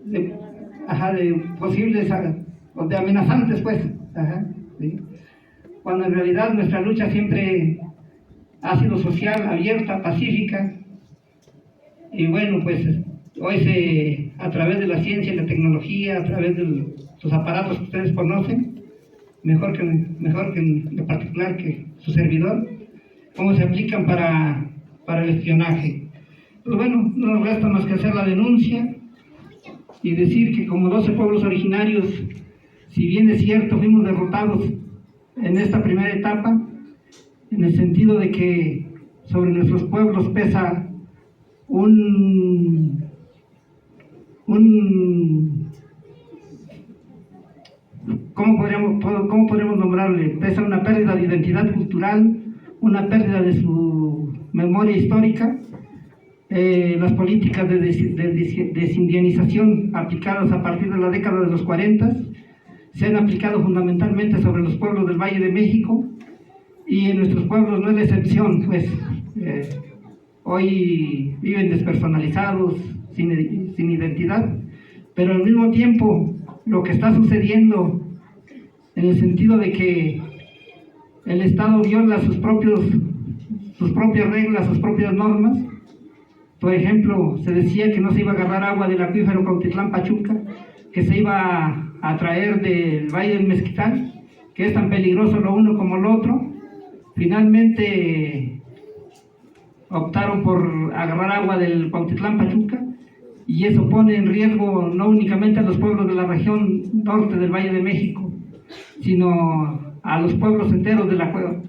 de posibles o de amenazantes, pues. ¿Sí? Cuando en realidad nuestra lucha siempre ha sido social, abierta, pacífica. Y bueno, pues hoy a través de la ciencia y la tecnología, a través de los aparatos que ustedes conocen, mejor que en lo particular que su servidor, cómo se aplican para el espionaje. Pues bueno, no nos resta más que hacer la denuncia y decir que como 12 pueblos originarios, si bien es cierto, fuimos derrotados en esta primera etapa, en el sentido de que sobre nuestros pueblos pesa ¿cómo podríamos nombrarle? Pesa una pérdida de identidad cultural, una pérdida de su memoria histórica, las políticas de desindianización aplicadas a partir de la década de los 40 se han aplicado fundamentalmente sobre los pueblos del Valle de México, y en nuestros pueblos no es la excepción, pues hoy viven despersonalizados, sin identidad, pero al mismo tiempo lo que está sucediendo en el sentido de que el Estado viola sus propias reglas, sus propias normas. Por ejemplo, se decía que no se iba a agarrar agua del acuífero Cuautitlán-Pachuca, que se iba a traer del Valle del Mezquital, que es tan peligroso lo uno como lo otro. Finalmente optaron por agarrar agua del Cuautitlán-Pachuca, y eso pone en riesgo no únicamente a los pueblos de la región norte del Valle de México, sino a los pueblos enteros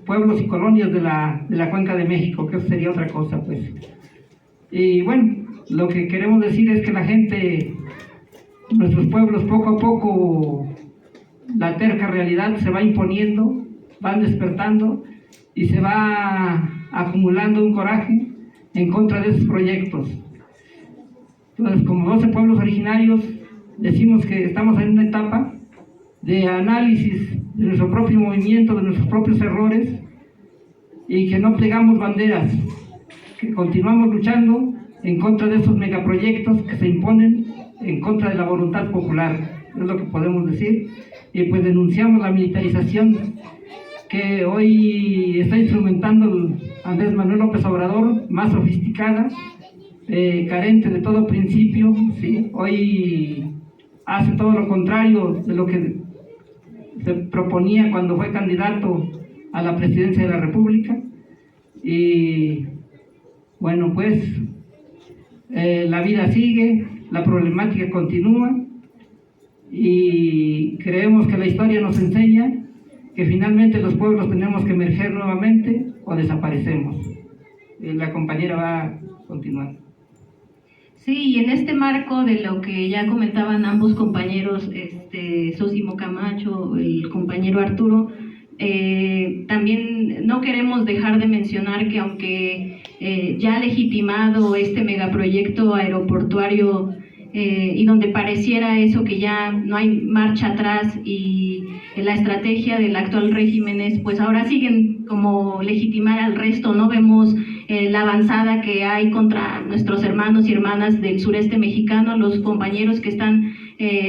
pueblos y colonias de la Cuenca de México, que eso sería otra cosa, pues. Y bueno, lo que queremos decir es que la gente, nuestros pueblos, poco a poco, la terca realidad se va imponiendo, van despertando y se va acumulando un coraje en contra de esos proyectos. Entonces, como 12 pueblos originarios, decimos que estamos en una etapa de análisis de nuestro propio movimiento, de nuestros propios errores, y que no plegamos banderas, que continuamos luchando en contra de esos megaproyectos que se imponen en contra de la voluntad popular, es lo que podemos decir. Y pues denunciamos la militarización que hoy está instrumentando Andrés Manuel López Obrador, más sofisticada, carente de todo principio, ¿sí? Hoy hace todo lo contrario de lo que se proponía cuando fue candidato a la presidencia de la República. Y bueno, pues la vida sigue, la problemática continúa, y creemos que la historia nos enseña que finalmente los pueblos tenemos que emerger nuevamente o desaparecemos. La compañera va a continuar. Sí, y en este marco de lo que ya comentaban ambos compañeros, Sosimo Camacho, el compañero Arturo, también no queremos dejar de mencionar que aunque ya legitimado este megaproyecto aeroportuario, y donde pareciera eso que ya no hay marcha atrás, y la estrategia del actual régimen es pues ahora siguen como legitimar al resto, no vemos la avanzada que hay contra nuestros hermanos y hermanas del sureste mexicano, los compañeros que están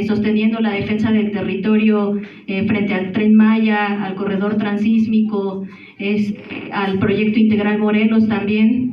sosteniendo la defensa del territorio frente al Tren Maya, al corredor transísmico, al proyecto integral Morelos también.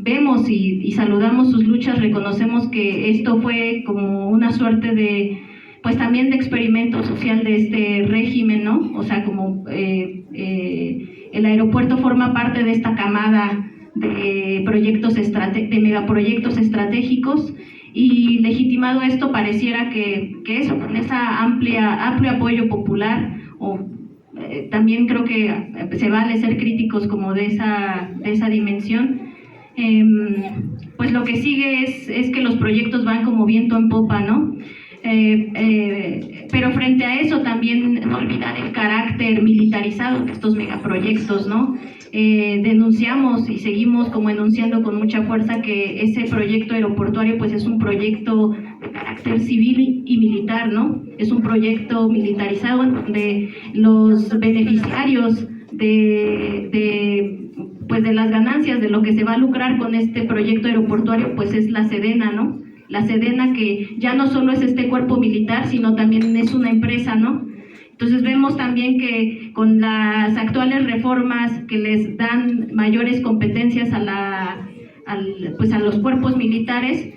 Vemos y saludamos sus luchas, reconocemos que esto fue como una suerte de, pues también de experimento social de este régimen, ¿no? O sea, como el aeropuerto forma parte de esta camada de proyectos de megaproyectos estratégicos, y legitimado esto pareciera que eso, con esa amplio apoyo popular, también creo que se vale ser críticos como de esa dimensión. Pues lo que sigue es que los proyectos van como viento en popa, ¿no? Pero frente a eso también no olvidar el carácter militarizado de estos megaproyectos, ¿no? Denunciamos y seguimos como enunciando con mucha fuerza que ese proyecto aeroportuario pues es un proyecto de carácter civil y militar, ¿no? Es un proyecto militarizado en donde los beneficiarios pues de las ganancias, de lo que se va a lucrar con este proyecto aeroportuario, pues es la Sedena, ¿no? la Sedena, que ya no solo es este cuerpo militar, sino también es una empresa, ¿no? Entonces vemos también que con las actuales reformas que les dan mayores competencias pues a los cuerpos militares,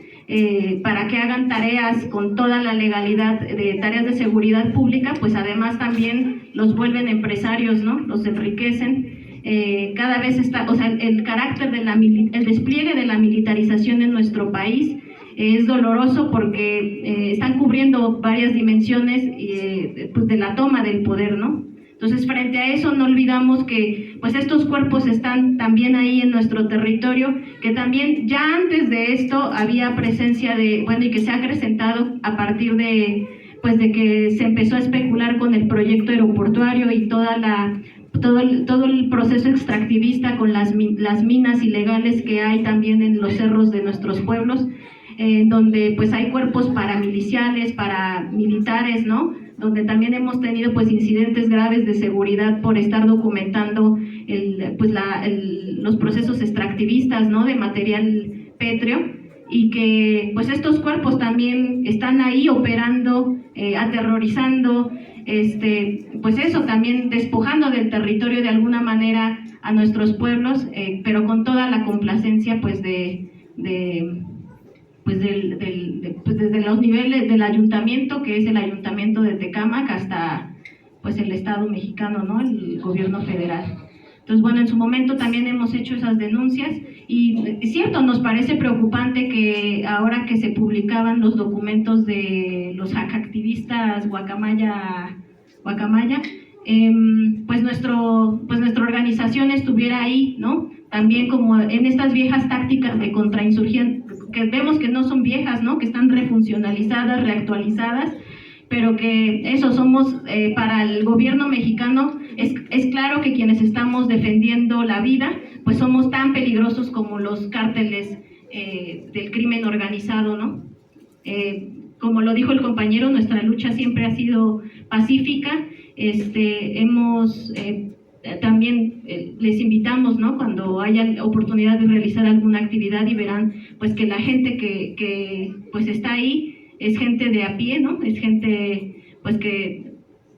para que hagan tareas con toda la legalidad de tareas de seguridad pública, pues además también los vuelven empresarios, ¿no? Los enriquecen. Cada vez está, o sea, el carácter de el despliegue de la militarización en nuestro país es doloroso porque están cubriendo varias dimensiones pues de la toma del poder, ¿no? Entonces, frente a eso, no olvidamos que pues estos cuerpos están también ahí en nuestro territorio, que también ya antes de esto había presencia de, bueno, y que se ha acrecentado a partir de, pues de que se empezó a especular con el proyecto aeroportuario y todo el proceso extractivista con las minas ilegales que hay también en los cerros de nuestros pueblos, donde pues hay cuerpos paramiliciales, paramilitares, ¿no? Donde también hemos tenido pues incidentes graves de seguridad por estar documentando los procesos extractivistas, ¿no? De material pétreo, y que pues estos cuerpos también están ahí operando, aterrorizando, pues eso, también despojando del territorio de alguna manera a nuestros pueblos, pero con toda la complacencia pues desde los niveles del ayuntamiento, que es el ayuntamiento de Tecámac, hasta pues el Estado mexicano, ¿no? El gobierno federal. Entonces, bueno, en su momento también hemos hecho esas denuncias y es cierto, nos parece preocupante que ahora que se publicaban los documentos de los activistas Guacamaya, pues nuestra organización estuviera ahí, ¿no? También como en estas viejas tácticas de contrainsurgencia, que vemos que no son viejas, ¿no? Que están refuncionalizadas, reactualizadas, pero que eso somos, para el gobierno mexicano, es claro que quienes estamos defendiendo la vida, pues somos tan peligrosos como los cárteles del crimen organizado, ¿no? Como lo dijo el compañero, nuestra lucha siempre ha sido pacífica. También les invitamos, ¿no? Cuando haya oportunidad de realizar alguna actividad, y verán pues que la gente que pues está ahí es gente de a pie, ¿no? Es gente pues que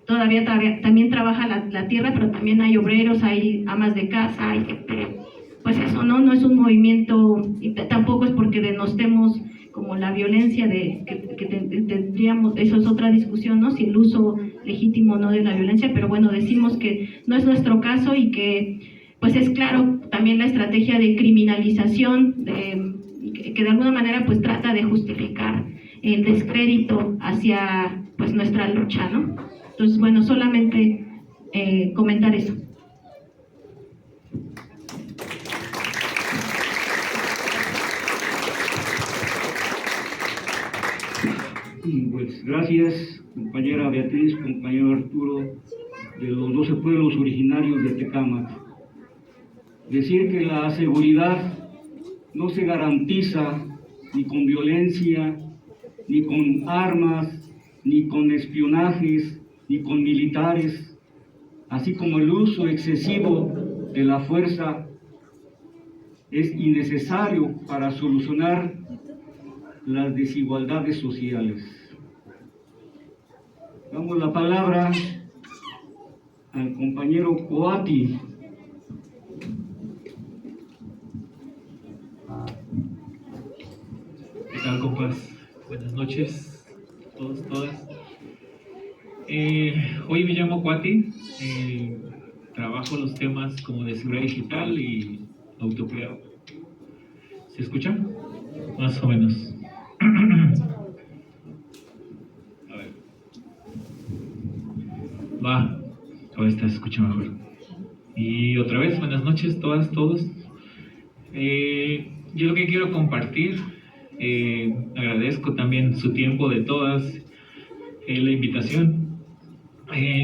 todavía también trabaja la tierra, pero también hay obreros, hay amas de casa, hay gente, pues eso no es un movimiento, y tampoco es porque denostemos como la violencia que tendríamos, eso es otra discusión, ¿no? Si el uso legítimo o no de la violencia, pero bueno, decimos que no es nuestro caso y que pues es claro también la estrategia de criminalización que de alguna manera pues trata de justificar el descrédito hacia pues nuestra lucha, ¿no? Entonces, bueno, solamente comentar eso. Pues gracias, compañera Beatriz, compañero Arturo, de los 12 pueblos originarios de Tecámac. Decir que la seguridad no se garantiza ni con violencia, ni con armas, ni con espionajes, ni con militares, así como el uso excesivo de la fuerza es innecesario para solucionar las desigualdades sociales. Damos la palabra al compañero Coati. ¿Qué tal, compas? Buenas noches a todos, todas. Hoy me llamo Coati, trabajo los temas como de seguridad digital y autocuidado. ¿Se escucha? Más o menos. A ver. Va, ahora se escucha mejor. Y otra vez, buenas noches todas, todos. Yo lo que quiero compartir, agradezco también su tiempo de todas, la invitación.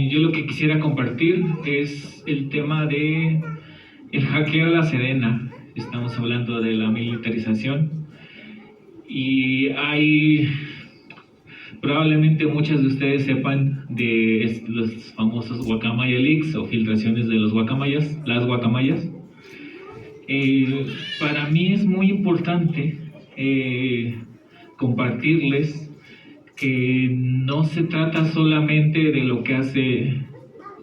Yo lo que quisiera compartir es el tema de el hackeo a la Sedena. Estamos hablando de la militarización y hay, probablemente muchos de ustedes sepan de los famosos Guacamaya Leaks o filtraciones de los guacamayas, las guacamayas. Para mí es muy importante compartirles que no se trata solamente de lo que hace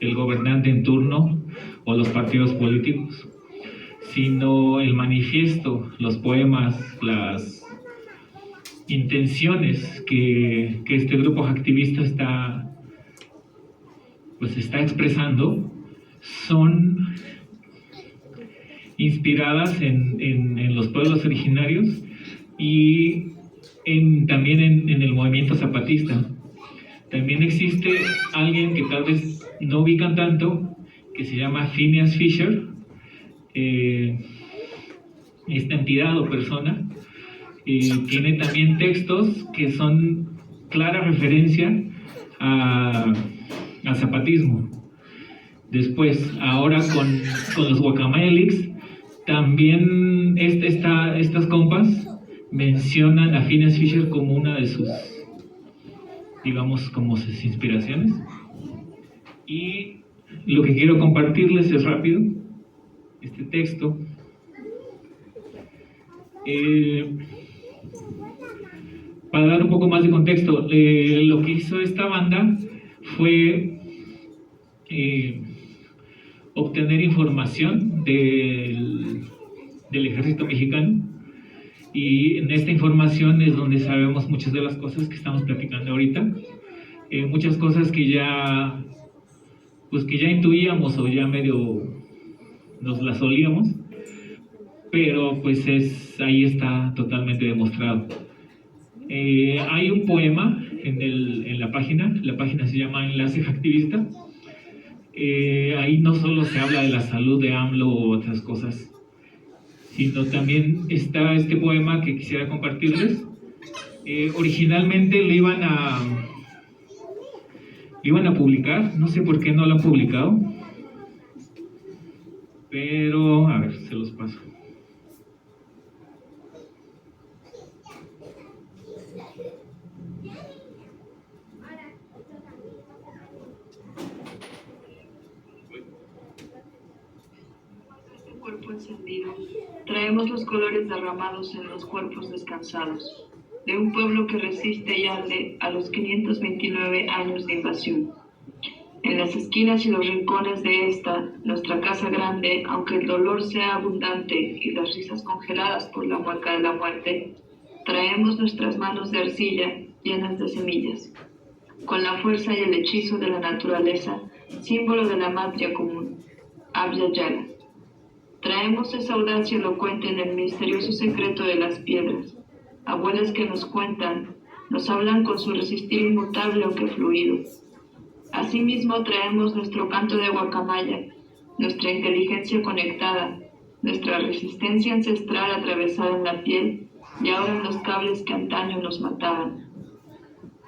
el gobernante en turno o los partidos políticos, sino el manifiesto, los poemas, las intenciones que este grupo activista está expresando son inspiradas en los pueblos originarios y también en el movimiento zapatista. También existe alguien que tal vez no ubican tanto, que se llama Phineas Fisher, esta entidad o persona. Tiene también textos que son clara referencia al zapatismo. Después, ahora con los Guacamayalics, también estas compas mencionan a Phineas Fisher como una de sus, digamos, como sus inspiraciones. Y lo que quiero compartirles es rápido, este texto. Para dar un poco más de contexto, lo que hizo esta banda fue obtener información del ejército mexicano, y en esta información es donde sabemos muchas de las cosas que estamos platicando ahorita, muchas cosas que ya intuíamos o ya medio nos las olíamos, pero pues ahí está totalmente demostrado. Hay un poema en la página se llama Enlace Activista. Ahí no solo se habla de la salud de AMLO o otras cosas, sino también está este poema que quisiera compartirles. Originalmente lo iban a publicar, no sé por qué no lo han publicado, pero a ver, se los paso. Cuerpo encendido, traemos los colores derramados en los cuerpos descansados, de un pueblo que resiste y arde a los 529 años de invasión. En las esquinas y los rincones de esta, nuestra casa grande, aunque el dolor sea abundante y las risas congeladas por la mueca de la muerte, traemos nuestras manos de arcilla llenas de semillas, con la fuerza y el hechizo de la naturaleza, símbolo de la matria común, Abya Yala. Traemos esa audacia elocuente en el misterioso secreto de las piedras, abuelas que nos cuentan, nos hablan con su resistir inmutable aunque fluido. Asimismo traemos nuestro canto de guacamaya, nuestra inteligencia conectada, nuestra resistencia ancestral atravesada en la piel y ahora en los cables que antaño nos mataban.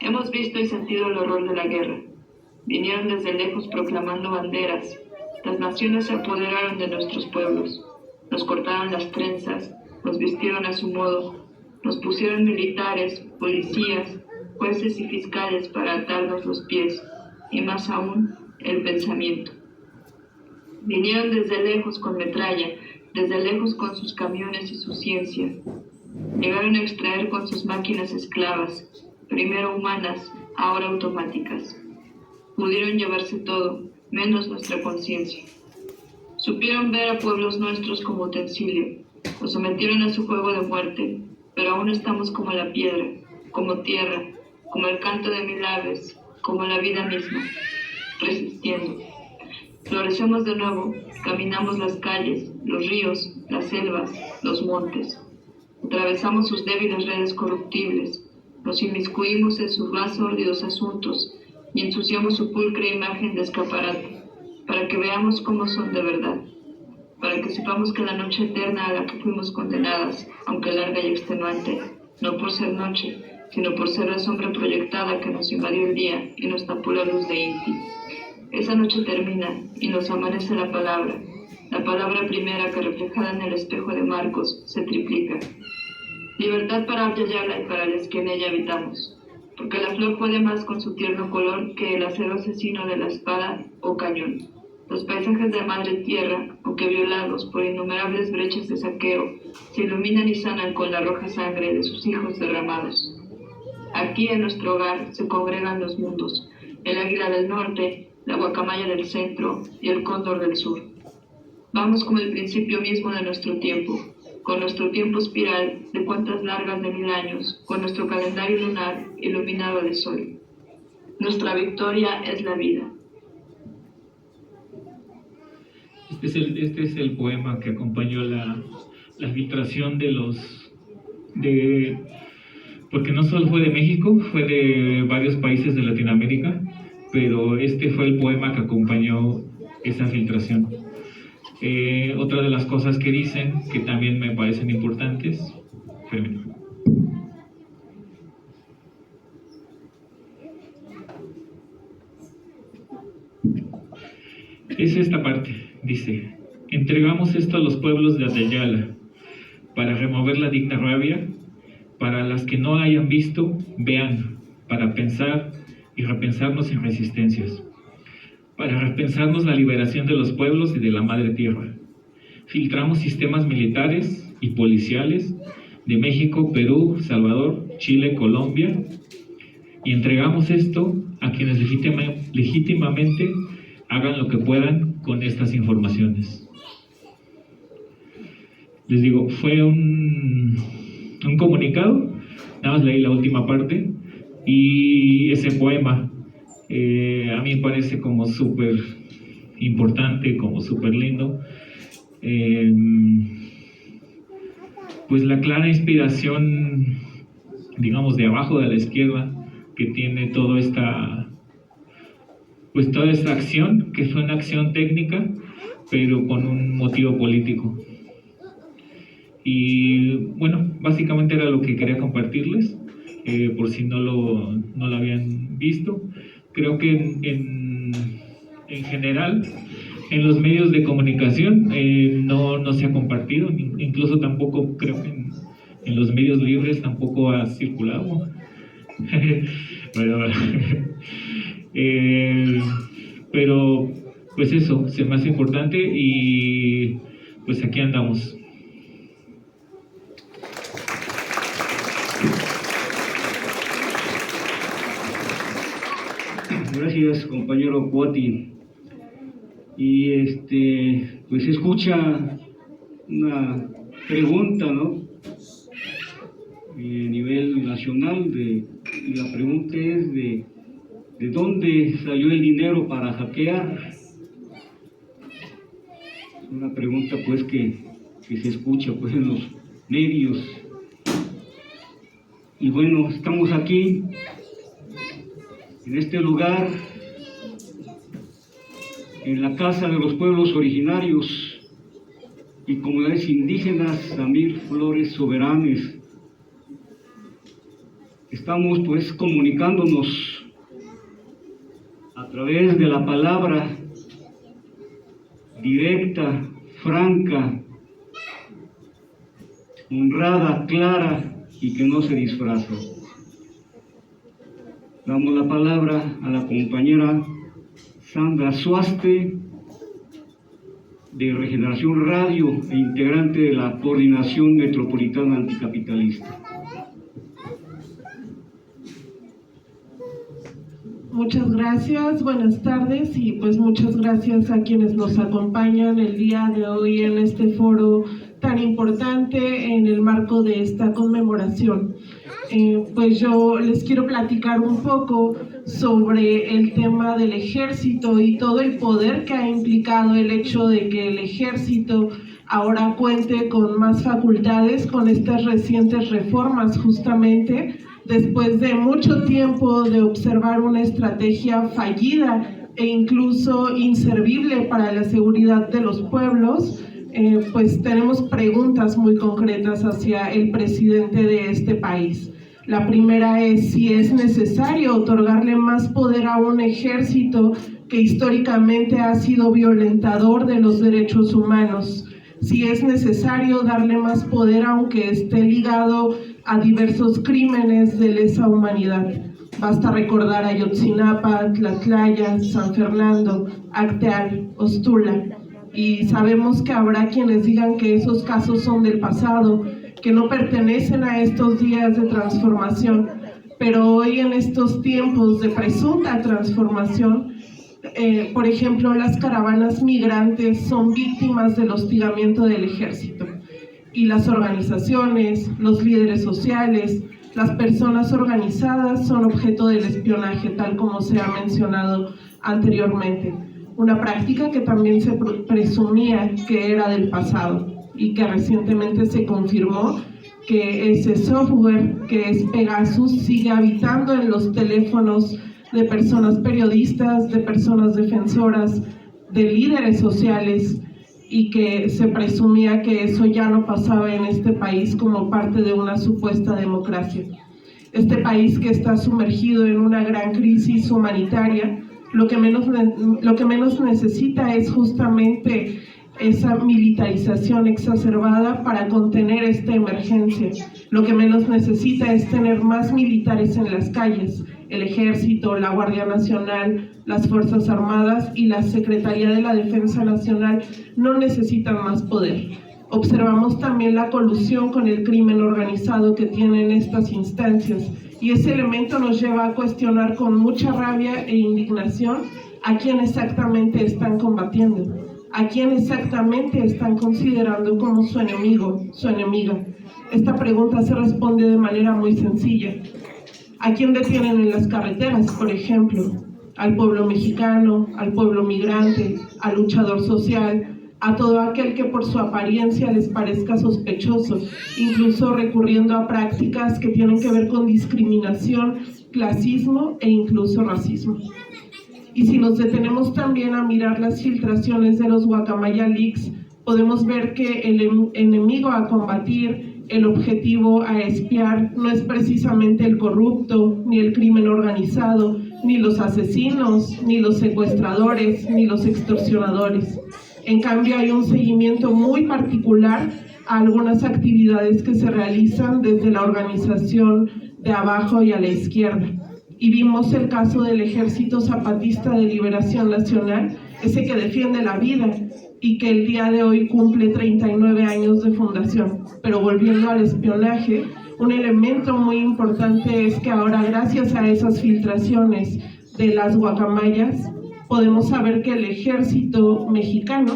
Hemos visto y sentido el horror de la guerra. Vinieron desde lejos proclamando banderas. Las naciones se apoderaron de nuestros pueblos, nos cortaron las trenzas, nos vistieron a su modo, nos pusieron militares, policías, jueces y fiscales para atarnos los pies, y más aún, el pensamiento. Vinieron desde lejos con metralla, desde lejos con sus camiones y su ciencia. Llegaron a extraer con sus máquinas esclavas, primero humanas, ahora automáticas. Pudieron llevarse todo, menos nuestra conciencia. Supieron ver a pueblos nuestros como utensilio, nos sometieron a su juego de muerte, pero aún estamos como la piedra, como tierra, como el canto de mil aves, como la vida misma, resistiendo. Florecemos de nuevo, caminamos las calles, los ríos, las selvas, los montes. Atravesamos sus débiles redes corruptibles, nos inmiscuimos en sus más sórdidos asuntos y ensuciamos su pulcra imagen de escaparate, para que veamos cómo son de verdad, para que sepamos que la noche eterna a la que fuimos condenadas, aunque larga y extenuante, no por ser noche, sino por ser la sombra proyectada que nos invadió el día y nos tapó la luz de Inti. Esa noche termina y nos amanece la palabra primera que reflejada en el espejo de Marcos se triplica. Libertad para Abya Yala y para los que en ella habitamos, porque la flor puede más con su tierno color que el acero asesino de la espada o cañón. Los paisajes de madre tierra, aunque violados por innumerables brechas de saqueo, se iluminan y sanan con la roja sangre de sus hijos derramados. Aquí en nuestro hogar se congregan los mundos, el águila del norte, la guacamaya del centro y el cóndor del sur. Vamos como el principio mismo de nuestro tiempo, con nuestro tiempo espiral de cuentas largas de 1000 años, con nuestro calendario lunar iluminado de sol. Nuestra victoria es la vida. Este es el poema que acompañó la filtración porque no solo fue de México, fue de varios países de Latinoamérica, pero este fue el poema que acompañó esa filtración. Otra de las cosas que dicen, que también me parecen importantes, es esta parte, dice: entregamos esto a los pueblos de Atayala, para remover la digna rabia, para las que no hayan visto, vean, para pensar y repensarnos en resistencias, para repensarnos la liberación de los pueblos y de la madre tierra. Filtramos sistemas militares y policiales de México, Perú, Salvador, Chile, Colombia, y entregamos esto a quienes legítimamente hagan lo que puedan con estas informaciones. Les digo, fue un comunicado, nada más leí la última parte, y ese poema a mí me parece como súper importante, como súper lindo. Pues la clara inspiración, digamos, de abajo de la izquierda, que tiene toda esta acción, que fue una acción técnica, pero con un motivo político. Y bueno, básicamente era lo que quería compartirles, por si no lo habían visto. Creo que en general, en los medios de comunicación no se ha compartido, incluso tampoco creo que en los medios libres tampoco ha circulado. Pero pues eso, se me hace importante y pues aquí andamos. Gracias, compañero Cuati. Y pues escucha una pregunta, ¿no? A nivel nacional, y la pregunta es ¿de dónde salió el dinero para hackear? Es una pregunta pues que se escucha pues en los medios. Y bueno, estamos aquí en este lugar, en la Casa de los Pueblos Originarios y Comunidades Indígenas Samir Flores Soberanes. Estamos pues comunicándonos a través de la palabra directa, franca, honrada, clara y que no se disfraza. Damos la palabra a la compañera Sandra Suaste, de Regeneración Radio e integrante de la Coordinación Metropolitana Anticapitalista. Muchas gracias, buenas tardes y pues muchas gracias a quienes nos acompañan el día de hoy en este foro tan importante en el marco de esta conmemoración. Pues yo les quiero platicar un poco sobre el tema del ejército y todo el poder que ha implicado el hecho de que el ejército ahora cuente con más facultades con estas recientes reformas, justamente después de mucho tiempo de observar una estrategia fallida e incluso inservible para la seguridad de los pueblos. Pues tenemos preguntas muy concretas hacia el presidente de este país. La primera es si es necesario otorgarle más poder a un ejército que históricamente ha sido violentador de los derechos humanos, si es necesario darle más poder aunque esté ligado a diversos crímenes de lesa humanidad. Basta recordar a Ayotzinapa, Tlatlaya, San Fernando, Acteal, Ostula. Y sabemos que habrá quienes digan que esos casos son del pasado, que no pertenecen a estos días de transformación, pero hoy en estos tiempos de presunta transformación, por ejemplo, las caravanas migrantes son víctimas del hostigamiento del ejército, y las organizaciones, los líderes sociales, las personas organizadas son objeto del espionaje, tal como se ha mencionado anteriormente. Una práctica que también se presumía que era del pasado y que recientemente se confirmó que ese software, que es Pegasus, sigue habitando en los teléfonos de personas periodistas, de personas defensoras, de líderes sociales, y que se presumía que eso ya no pasaba en este país como parte de una supuesta democracia. Este país que está sumergido en una gran crisis humanitaria, lo que menos necesita es justamente esa militarización exacerbada para contener esta emergencia. Lo que menos necesita es tener más militares en las calles. El Ejército, la Guardia Nacional, las Fuerzas Armadas y la Secretaría de la Defensa Nacional no necesitan más poder. Observamos también la colusión con el crimen organizado que tienen estas instancias, y ese elemento nos lleva a cuestionar con mucha rabia e indignación a quién exactamente están combatiendo, a quién exactamente están considerando como su enemigo, su enemiga. Esta pregunta se responde de manera muy sencilla. ¿A quién detienen en las carreteras, por ejemplo? Al pueblo mexicano, al pueblo migrante, al luchador social, a todo aquel que por su apariencia les parezca sospechoso, incluso recurriendo a prácticas que tienen que ver con discriminación, clasismo e incluso racismo. Y si nos detenemos también a mirar las filtraciones de los Guacamaya Leaks, podemos ver que el enemigo a combatir, el objetivo a espiar, no es precisamente el corrupto, ni el crimen organizado, ni los asesinos, ni los secuestradores, ni los extorsionadores. En cambio, hay un seguimiento muy particular a algunas actividades que se realizan desde la organización de abajo y a la izquierda. Y vimos el caso del Ejército Zapatista de Liberación Nacional, ese que defiende la vida y que el día de hoy cumple 39 años de fundación. Pero volviendo al espionaje, un elemento muy importante es que ahora, gracias a esas filtraciones de las guacamayas, podemos saber que el ejército mexicano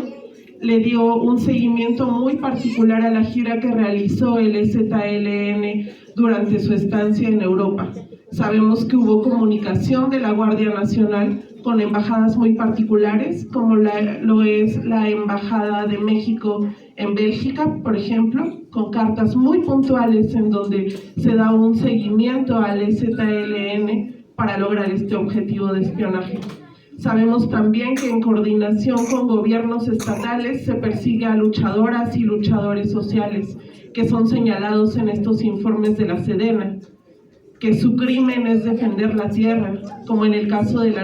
le dio un seguimiento muy particular a la gira que realizó el EZLN durante su estancia en Europa. Sabemos que hubo comunicación de la Guardia Nacional con embajadas muy particulares, como lo es la Embajada de México en Bélgica, por ejemplo, con cartas muy puntuales en donde se da un seguimiento al EZLN para lograr este objetivo de espionaje. Sabemos también que en coordinación con gobiernos estatales se persigue a luchadoras y luchadores sociales que son señalados en estos informes de la Sedena, que su crimen es defender la tierra, como en el caso de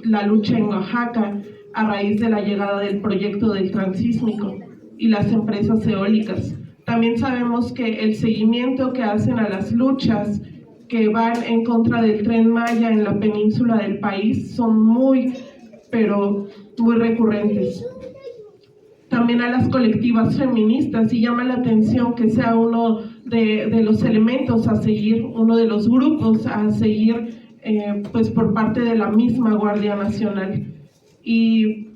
la lucha en Oaxaca a raíz de la llegada del proyecto del Transísmico y las empresas eólicas. También sabemos que el seguimiento que hacen a las luchas que van en contra del Tren Maya en la península del país son muy recurrentes. También a las colectivas feministas, y llama la atención que sea uno de los elementos a seguir, uno de los grupos a seguir pues por parte de la misma Guardia Nacional. Y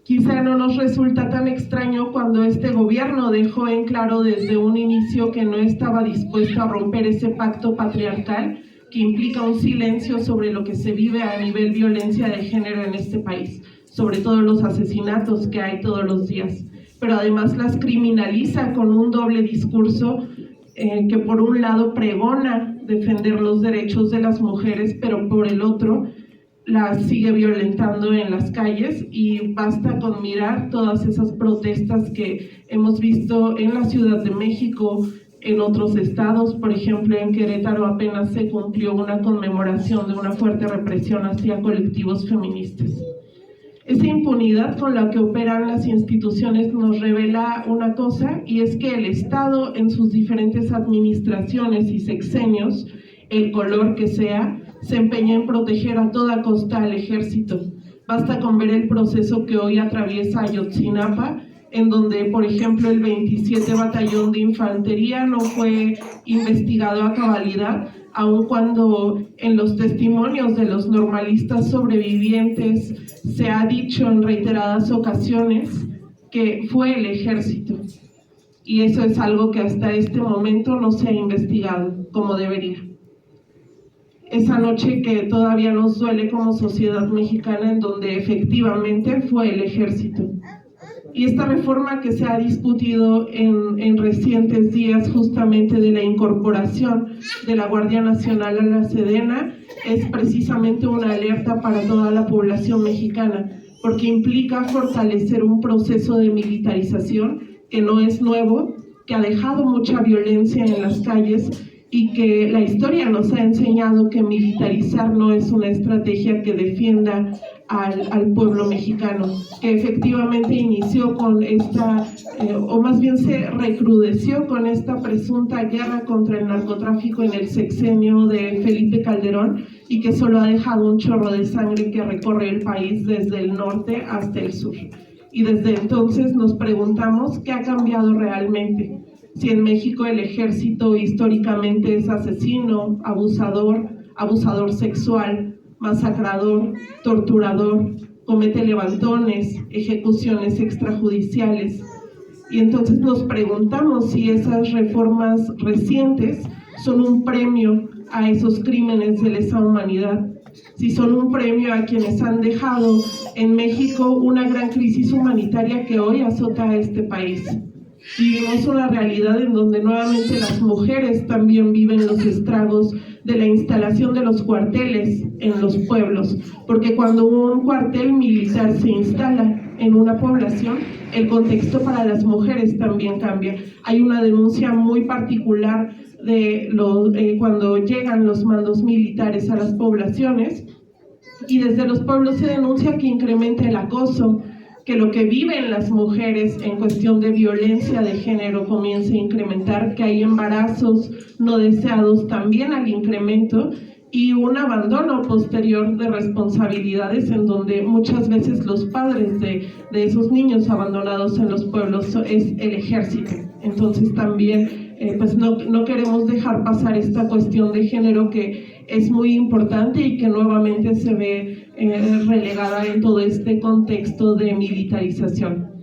quizá no nos resulta tan extraño cuando este gobierno dejó en claro desde un inicio que no estaba dispuesto a romper ese pacto patriarcal que implica un silencio sobre lo que se vive a nivel violencia de género en este país, sobre todo los asesinatos que hay todos los días, pero además las criminaliza con un doble discurso que por un lado pregona defender los derechos de las mujeres, pero por el otro las sigue violentando en las calles, y basta con mirar todas esas protestas que hemos visto en la Ciudad de México, en otros estados. Por ejemplo, en Querétaro apenas se cumplió una conmemoración de una fuerte represión hacia colectivos feministas. Esa impunidad con la que operan las instituciones nos revela una cosa, y es que el Estado en sus diferentes administraciones y sexenios, el color que sea, se empeña en proteger a toda costa al ejército. Basta con ver el proceso que hoy atraviesa Ayotzinapa, en donde, por ejemplo, el 27 Batallón de Infantería no fue investigado a cabalidad, aun cuando en los testimonios de los normalistas sobrevivientes se ha dicho en reiteradas ocasiones que fue el ejército. Y eso es algo que hasta este momento no se ha investigado como debería. Esa noche que todavía nos duele como sociedad mexicana, en donde efectivamente fue el ejército. Y esta reforma que se ha discutido en recientes días, justamente de la incorporación de la Guardia Nacional a la Sedena, es precisamente una alerta para toda la población mexicana, porque implica fortalecer un proceso de militarización que no es nuevo, que ha dejado mucha violencia en las calles y que la historia nos ha enseñado que militarizar no es una estrategia que defienda al pueblo mexicano, que efectivamente inició con esta, o más bien se recrudeció con esta presunta guerra contra el narcotráfico en el sexenio de Felipe Calderón, y que solo ha dejado un chorro de sangre que recorre el país desde el norte hasta el sur. Y desde entonces nos preguntamos qué ha cambiado realmente. Si en México el ejército históricamente es asesino, abusador sexual, masacrador, torturador, comete levantones, ejecuciones extrajudiciales. Y entonces nos preguntamos si esas reformas recientes son un premio a esos crímenes de lesa humanidad, si son un premio a quienes han dejado en México una gran crisis humanitaria que hoy azota a este país. Vivimos una realidad en donde nuevamente las mujeres también viven los estragos de la instalación de los cuarteles en los pueblos, porque cuando un cuartel militar se instala en una población, el contexto para las mujeres también cambia. Hay una denuncia muy particular de cuando llegan los mandos militares a las poblaciones, y desde los pueblos se denuncia que incrementa el acoso, que lo que viven las mujeres en cuestión de violencia de género comienza a incrementar, que hay embarazos no deseados también al incremento, y un abandono posterior de responsabilidades en donde muchas veces los padres de esos niños abandonados en los pueblos es el ejército. Entonces también pues no queremos dejar pasar esta cuestión de género, que es muy importante y que nuevamente se ve relegada en todo este contexto de militarización.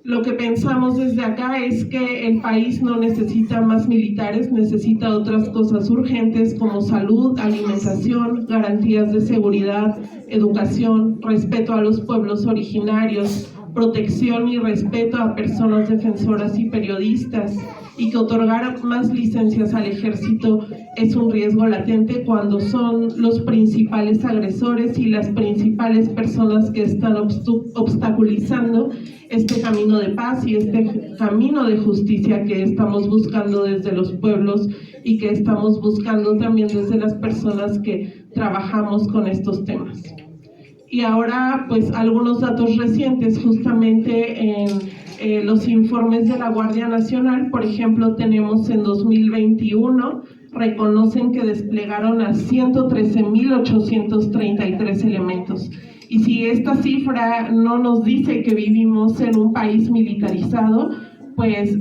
Lo que pensamos desde acá es que el país no necesita más militares, necesita otras cosas urgentes como salud, alimentación, garantías de seguridad, educación, respeto a los pueblos originarios, protección y respeto a personas defensoras y periodistas, y que otorgar más licencias al ejército es un riesgo latente cuando son los principales agresores y las principales personas que están obstaculizando este camino de paz y este camino de justicia que estamos buscando desde los pueblos y que estamos buscando también desde las personas que trabajamos con estos temas. Y ahora, pues, algunos datos recientes, justamente en los informes de la Guardia Nacional. Por ejemplo, tenemos en 2021, reconocen que desplegaron a 113.833 elementos. Y si esta cifra no nos dice que vivimos en un país militarizado, pues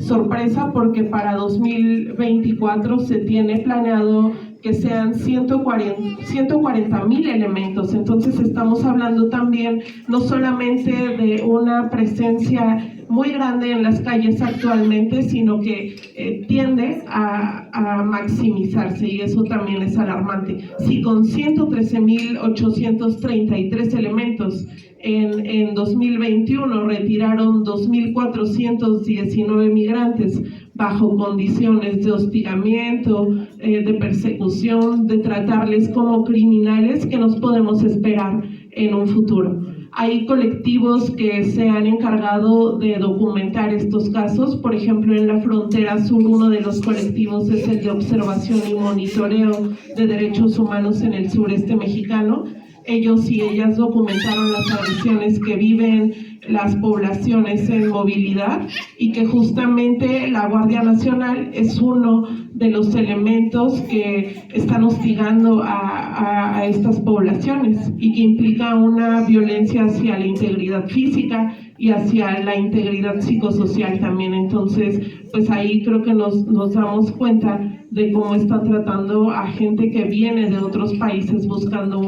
sorpresa, porque para 2024 se tiene planeado que sean 140.000 elementos. Entonces estamos hablando también no solamente de una presencia muy grande en las calles actualmente, sino que tiende a maximizarse, y eso también es alarmante. Si con 113.833 elementos en 2021 retiraron 2.419 migrantes bajo condiciones de hostigamiento, de persecución, de tratarles como criminales, ¿qué nos podemos esperar en un futuro? Hay colectivos que se han encargado de documentar estos casos. Por ejemplo, en la frontera sur, uno de los colectivos es el de observación y monitoreo de derechos humanos en el sureste mexicano. Ellos y ellas documentaron las agresiones que viven las poblaciones en movilidad, y que justamente la Guardia Nacional es uno de los elementos que están hostigando a estas poblaciones, y que implica una violencia hacia la integridad física y hacia la integridad psicosocial también. Entonces, pues ahí creo que nos damos cuenta de cómo están tratando a gente que viene de otros países buscando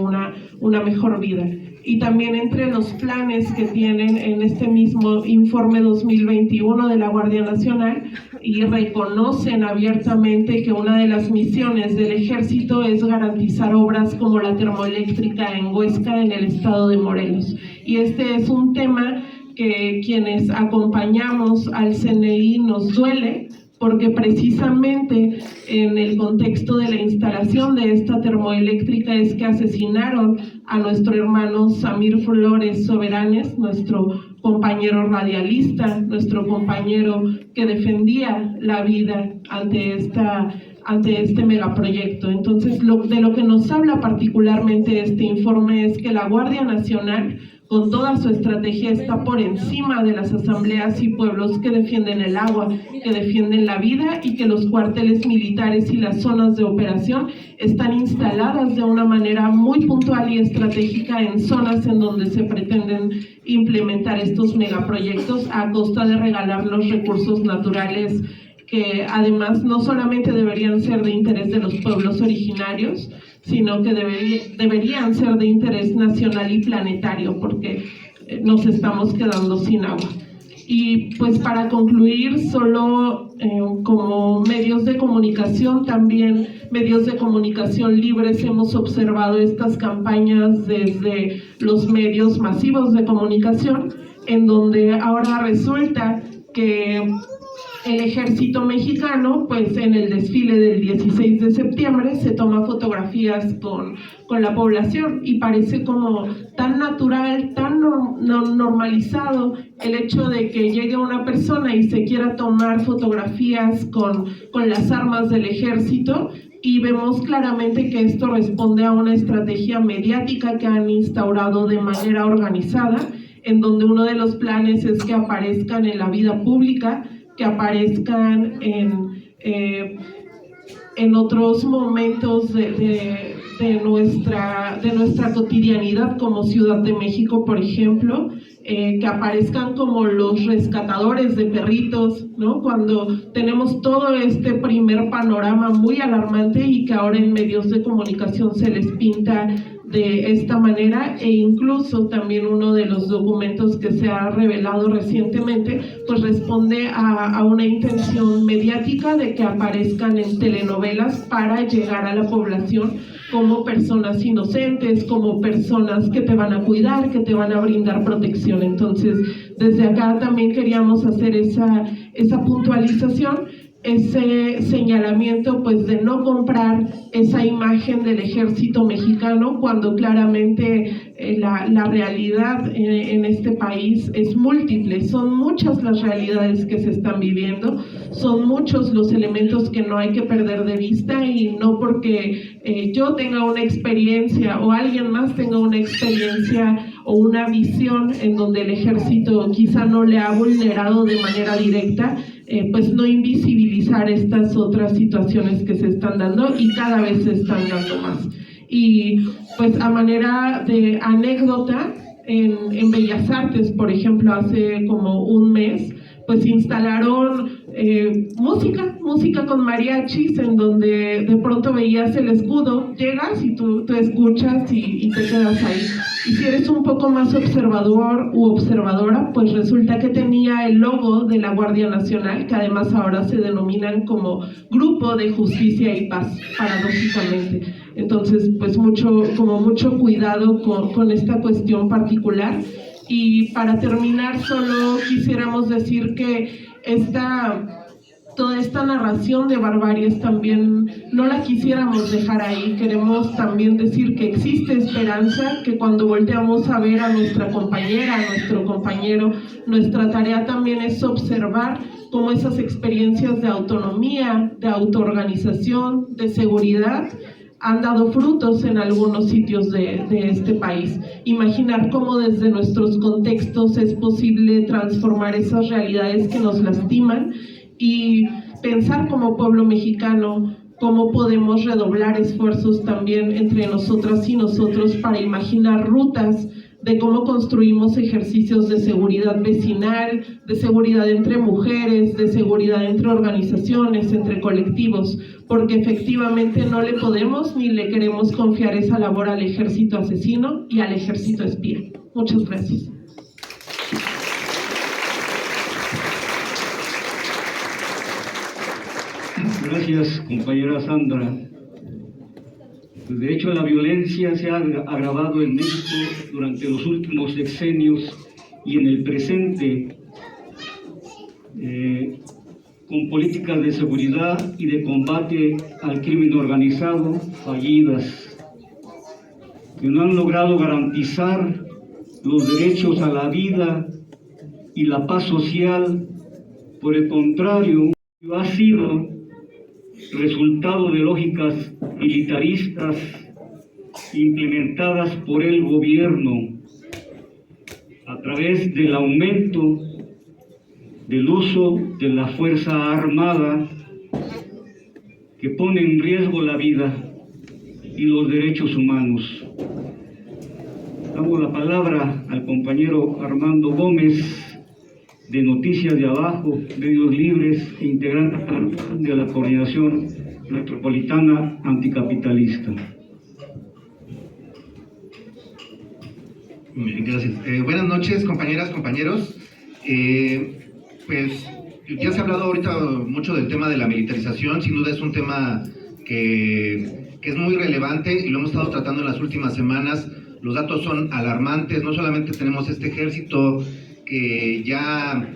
una mejor vida. Y también entre los planes que tienen en este mismo informe 2021 de la Guardia Nacional, y reconocen abiertamente que una de las misiones del Ejército es garantizar obras como la termoeléctrica en Huesca, en el estado de Morelos. Y este es un tema que quienes acompañamos al CNI nos duele, porque precisamente en el contexto de la instalación de esta termoeléctrica es que asesinaron a nuestro hermano Samir Flores Soberanes, nuestro compañero radialista, nuestro compañero que defendía la vida ante este megaproyecto. Entonces, de lo que nos habla particularmente este informe es que la Guardia Nacional, con toda su estrategia, está por encima de las asambleas y pueblos que defienden el agua, que defienden la vida, y que los cuarteles militares y las zonas de operación están instaladas de una manera muy puntual y estratégica en zonas en donde se pretenden implementar estos megaproyectos a costa de regalar los recursos naturales que además no solamente deberían ser de interés de los pueblos originarios, sino que deberían ser de interés nacional y planetario, porque nos estamos quedando sin agua. Y pues para concluir, solo como medios de comunicación, también medios de comunicación libres, hemos observado estas campañas desde los medios masivos de comunicación, en donde ahora resulta que el Ejército Mexicano, pues en el desfile del 16 de septiembre se toma fotografías con la población, y parece como tan natural, tan normalizado el hecho de que llegue una persona y se quiera tomar fotografías con las armas del ejército, y vemos claramente que esto responde a una estrategia mediática que han instaurado de manera organizada, en donde uno de los planes es que aparezcan en la vida pública, que aparezcan en otros momentos de nuestra cotidianidad como Ciudad de México, por ejemplo, que aparezcan como los rescatadores de perritos, ¿no? Cuando tenemos todo este primer panorama muy alarmante y que ahora en medios de comunicación se les pinta de esta manera, e incluso también uno de los documentos que se ha revelado recientemente pues responde a una intención mediática de que aparezcan en telenovelas para llegar a la población como personas inocentes, como personas que te van a cuidar, que te van a brindar protección. Entonces, desde acá también queríamos hacer esa puntualización, ese señalamiento pues de no comprar esa imagen del Ejército Mexicano, cuando claramente la realidad en este país es múltiple. Son muchas las realidades que se están viviendo, son muchos los elementos que no hay que perder de vista, y no porque yo tenga una experiencia o alguien más tenga una experiencia o una visión en donde el Ejército quizá no le ha vulnerado de manera directa, pues no invisibilizar estas otras situaciones que se están dando y cada vez se están dando más. Y pues a manera de anécdota, en Bellas Artes, por ejemplo, hace como un mes, pues instalaron música con mariachis, en donde de pronto veías el escudo, llegas y tú escuchas y te quedas ahí. Y si eres un poco más observador u observadora, pues resulta que tenía el logo de la Guardia Nacional, que además ahora se denominan como Grupo de Justicia y Paz, paradójicamente. Entonces, pues mucho cuidado con esta cuestión particular. Y para terminar, solo quisiéramos decir que toda esta narración de barbaries también no la quisiéramos dejar ahí. Queremos también decir que existe esperanza, que cuando volteamos a ver a nuestra compañera, a nuestro compañero, nuestra tarea también es observar cómo esas experiencias de autonomía, de autoorganización, de seguridad, han dado frutos en algunos sitios de este país. Imaginar cómo desde nuestros contextos es posible transformar esas realidades que nos lastiman, y pensar como pueblo mexicano cómo podemos redoblar esfuerzos también entre nosotras y nosotros para imaginar rutas de cómo construimos ejercicios de seguridad vecinal, de seguridad entre mujeres, de seguridad entre organizaciones, entre colectivos, porque efectivamente no le podemos ni le queremos confiar esa labor al ejército asesino y al ejército espía. Muchas gracias. Gracias, compañera Sandra. Pues de hecho, la violencia se ha agravado en México durante los últimos sexenios y en el presente, con políticas de seguridad y de combate al crimen organizado fallidas, que no han logrado garantizar los derechos a la vida y la paz social. Por el contrario, ha sido resultado de lógicas militaristas implementadas por el gobierno a través del aumento del uso de la fuerza armada, que pone en riesgo la vida y los derechos humanos. Damos la palabra al compañero Armando Gómez, de Noticias de Abajo, Medios Libres e integrante de la Coordinación Metropolitana Anticapitalista. Gracias. Buenas noches, compañeras, compañeros. Pues ya se ha hablado ahorita mucho del tema de la militarización. Sin duda es un tema que es muy relevante y lo hemos estado tratando en las últimas semanas. Los datos son alarmantes. No solamente tenemos este ejército que ya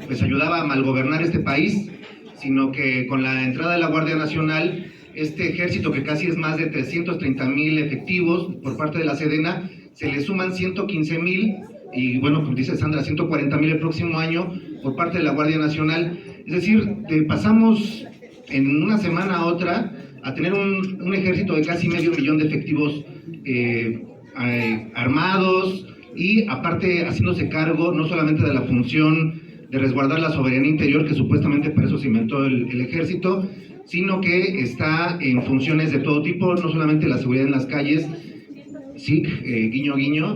pues ayudaba a malgobernar este país, sino que con la entrada de la Guardia Nacional, este ejército que casi es más de 330,000 efectivos por parte de la Sedena, se le suman 115,000 y bueno, como dice Sandra, 140,000 el próximo año por parte de la Guardia Nacional. Es decir, pasamos en una semana a otra a tener un ejército de casi 500,000 de efectivos armados, y aparte haciéndose cargo no solamente de la función de resguardar la soberanía interior, que supuestamente para eso se inventó el ejército, sino que está en funciones de todo tipo, no solamente la seguridad en las calles, sí, guiño guiño,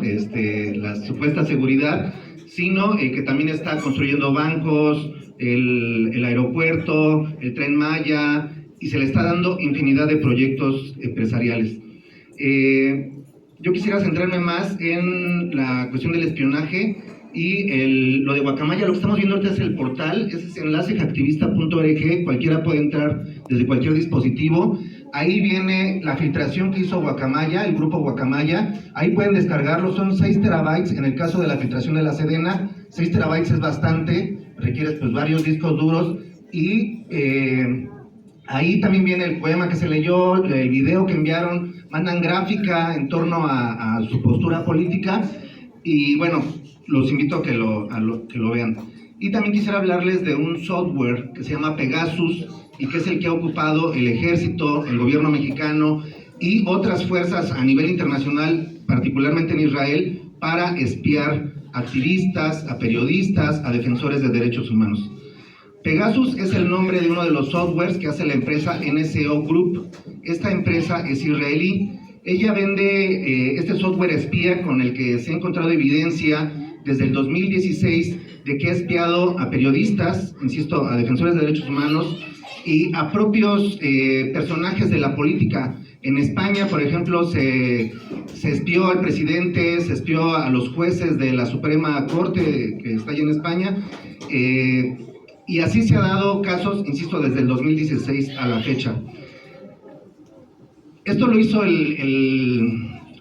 la supuesta seguridad, sino que también está construyendo bancos, el aeropuerto, el Tren Maya, y se le está dando infinidad de proyectos empresariales. Yo quisiera centrarme más en la cuestión del espionaje y lo de Guacamaya. Lo que estamos viendo ahorita es el portal, es enlacehacktivista.org, cualquiera puede entrar desde cualquier dispositivo. Ahí viene la filtración que hizo Guacamaya, el grupo Guacamaya. Ahí pueden descargarlo, son 6 terabytes en el caso de la filtración de la Sedena. 6 terabytes es bastante, requiere pues varios discos duros y ahí también viene el poema que se leyó, el video que enviaron, mandan gráfica en torno a su postura política y bueno, los invito a que lo vean. Y también quisiera hablarles de un software que se llama Pegasus y que es el que ha ocupado el ejército, el gobierno mexicano y otras fuerzas a nivel internacional, particularmente en Israel, para espiar a activistas, a periodistas, a defensores de derechos humanos. Pegasus es el nombre de uno de los softwares que hace la empresa NSO Group. Esta empresa es israelí. Ella vende este software espía con el que se ha encontrado evidencia desde el 2016 de que ha espiado a periodistas, insisto, a defensores de derechos humanos y a propios personajes de la política. En España, por ejemplo, se espió al presidente, se espió a los jueces de la Suprema Corte que está allá en España. Y así se ha dado casos, insisto, desde el 2016 a la fecha. Esto lo hizo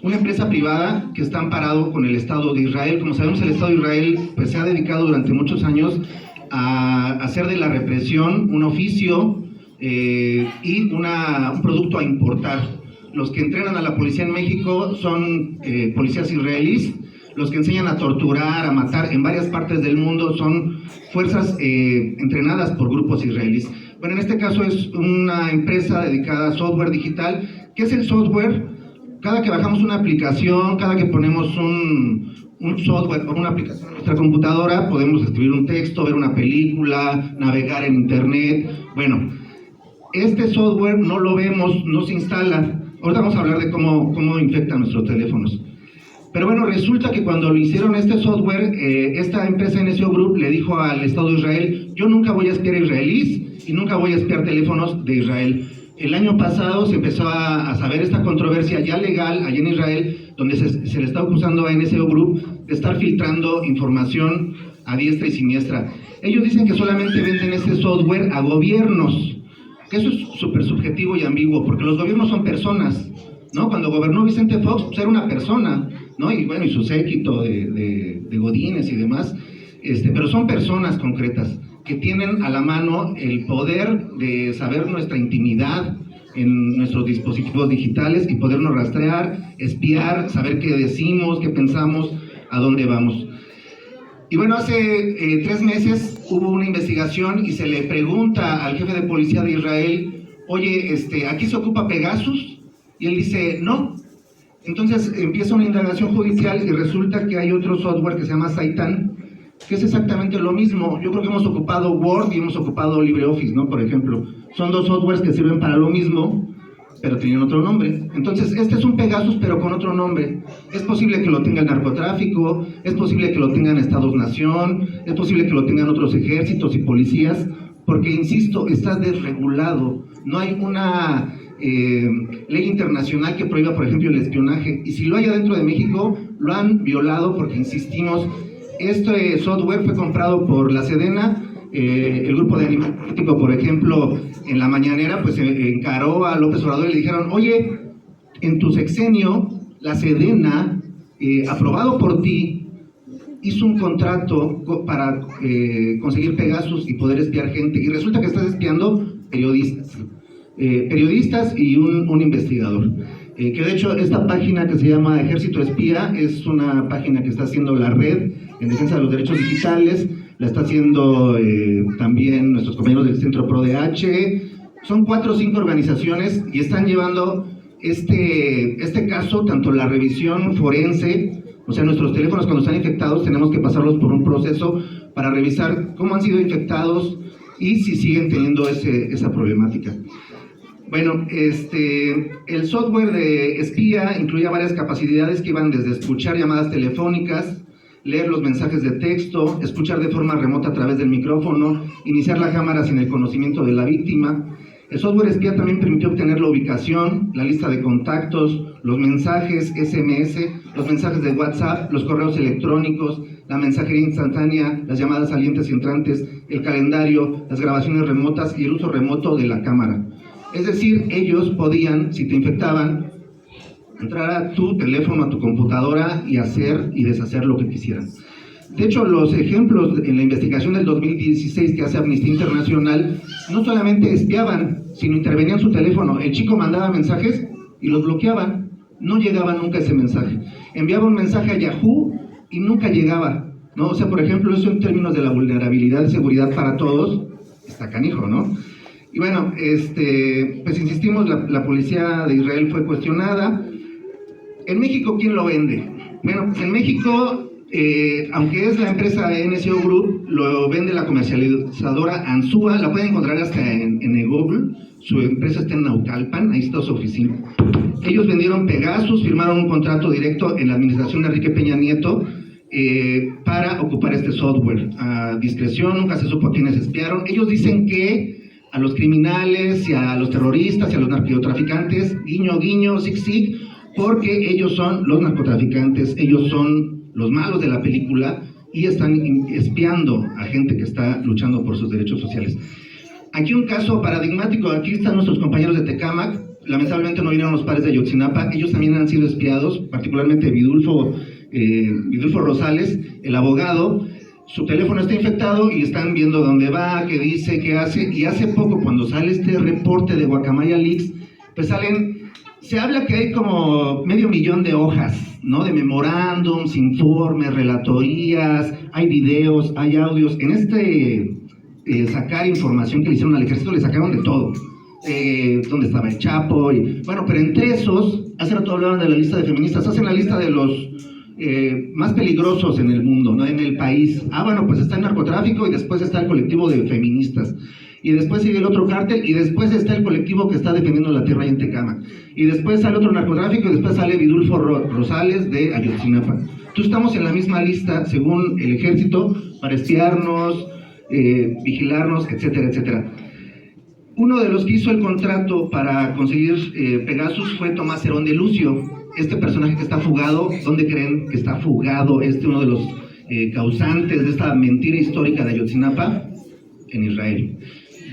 una empresa privada que está amparado con el Estado de Israel. Como sabemos, el Estado de Israel pues, se ha dedicado durante muchos años a hacer de la represión un oficio y un producto a importar. Los que entrenan a la policía en México son policías israelíes. Los que enseñan a torturar, a matar en varias partes del mundo son fuerzas entrenadas por grupos israelíes. Bueno, en este caso es una empresa dedicada a software digital. ¿Qué es el software? Cada que bajamos una aplicación, cada que ponemos un software o una aplicación en nuestra computadora, podemos escribir un texto, ver una película, navegar en internet. Bueno, este software no lo vemos, no se instala. Ahorita vamos a hablar de cómo infectan nuestros teléfonos. Pero bueno, resulta que cuando lo hicieron este software, esta empresa NSO Group le dijo al Estado de Israel: yo nunca voy a espiar israelíes y nunca voy a espiar teléfonos de Israel. El año pasado se empezó a saber esta controversia ya legal allá en Israel, donde se le está acusando a NSO Group de estar filtrando información a diestra y siniestra. Ellos dicen que solamente venden este software a gobiernos, que eso es súper subjetivo y ambiguo, porque los gobiernos son personas, ¿no? Cuando gobernó Vicente Fox, pues era una persona, ¿no? Y bueno, y su séquito de godines y demás, pero son personas concretas que tienen a la mano el poder de saber nuestra intimidad en nuestros dispositivos digitales y podernos rastrear, espiar, saber qué decimos, qué pensamos, a dónde vamos. Y bueno, hace 3 meses hubo una investigación y se le pregunta al jefe de policía de Israel: oye, ¿aquí se ocupa Pegasus? Y él dice: no. Entonces empieza una indagación judicial y resulta que hay otro software que se llama Saitan, que es exactamente lo mismo. Yo creo que hemos ocupado Word y hemos ocupado LibreOffice, ¿no? Por ejemplo, son 2 softwares que sirven para lo mismo, pero tienen otro nombre. Entonces, este es un Pegasus, pero con otro nombre. Es posible que lo tenga el narcotráfico, es posible que lo tengan Estados-nación, es posible que lo tengan otros ejércitos y policías, porque, insisto, está desregulado. No hay una ley internacional que prohíba, por ejemplo, el espionaje. Y si lo hay adentro de México, lo han violado porque, insistimos, este software fue comprado por la Sedena. El grupo de Animal Político, por ejemplo, en la mañanera, pues encaró a López Obrador y le dijeron: oye, en tu sexenio, la Sedena, aprobado por ti, hizo un contrato para conseguir Pegasus y poder espiar gente, y resulta que estás espiando periodistas y un investigador. Que de hecho esta página que se llama Ejército Espía es una página que está haciendo la Red en Defensa de los Derechos Digitales, la está haciendo también nuestros compañeros del Centro ProDH. Son 4 o 5 organizaciones y están llevando este caso, tanto la revisión forense, o sea, nuestros teléfonos cuando están infectados tenemos que pasarlos por un proceso para revisar cómo han sido infectados y si siguen teniendo esa problemática. Bueno, el software de espía incluía varias capacidades que iban desde escuchar llamadas telefónicas, leer los mensajes de texto, escuchar de forma remota a través del micrófono, iniciar la cámara sin el conocimiento de la víctima. El software espía también permitió obtener la ubicación, la lista de contactos, los mensajes SMS, los mensajes de WhatsApp, los correos electrónicos, la mensajería instantánea, las llamadas salientes y entrantes, el calendario, las grabaciones remotas y el uso remoto de la cámara. Es decir, ellos podían, si te infectaban, entrar a tu teléfono, a tu computadora y hacer y deshacer lo que quisieran. De hecho, los ejemplos en la investigación del 2016 que hace Amnistía Internacional no solamente espiaban, sino intervenían su teléfono. El chico mandaba mensajes y los bloqueaban. No llegaba nunca ese mensaje. Enviaba un mensaje a Yahoo y nunca llegaba, ¿no? O sea, por ejemplo, eso en términos de la vulnerabilidad de seguridad para todos, está canijo, ¿no? Y bueno, pues insistimos, la policía de Israel fue cuestionada. En México, ¿quién lo vende? Bueno, en México, aunque es la empresa NSO Group, lo vende la comercializadora Ansúa, la pueden encontrar hasta en Google. Su empresa está en Naucalpan, ahí está su oficina. Ellos vendieron Pegasus, firmaron un contrato directo en la administración de Enrique Peña Nieto para ocupar este software. A discreción, nunca se supo a quiénes espiaron. Ellos dicen que a los criminales y a los terroristas y a los narcotraficantes, guiño, guiño, zig, zig, porque ellos son los narcotraficantes, ellos son los malos de la película y están espiando a gente que está luchando por sus derechos sociales. Aquí un caso paradigmático, aquí están nuestros compañeros de Tecámac, lamentablemente no vinieron los padres de Ayotzinapa, ellos también han sido espiados, particularmente Vidulfo Rosales, el abogado. Su teléfono está infectado y están viendo dónde va, qué dice, qué hace. Y hace poco, cuando sale este reporte de Guacamaya Leaks, pues se habla que hay como 500,000 de hojas, ¿no? De memorándums, informes, relatorías, hay videos, hay audios. En sacar información que le hicieron al ejército, le sacaron de todo. Dónde estaba el Chapo. Bueno, pero entre esos, hace rato hablaban de la lista de feministas, hacen la lista de los más peligrosos en el mundo, ¿no? En el país. Bueno, pues está el narcotráfico y después está el colectivo de feministas. y después sigue el otro cártel, y después está el colectivo que está defendiendo la tierra ahí en Tecámac, y después sale otro narcotráfico, y después sale Vidulfo Rosales de Ayotzinapa. Entonces estamos en la misma lista, según el ejército, para espiarnos, vigilarnos, etcétera, etcétera. Uno de los que hizo el contrato para conseguir Pegasus fue Tomás Herón de Lucio. Este personaje que está fugado, ¿dónde creen que está fugado? Uno de los causantes de esta mentira histórica de Ayotzinapa, en Israel.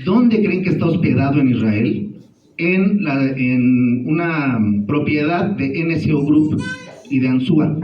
¿Dónde creen que está hospedado en Israel? En una propiedad de NSO Group y de Ansúa.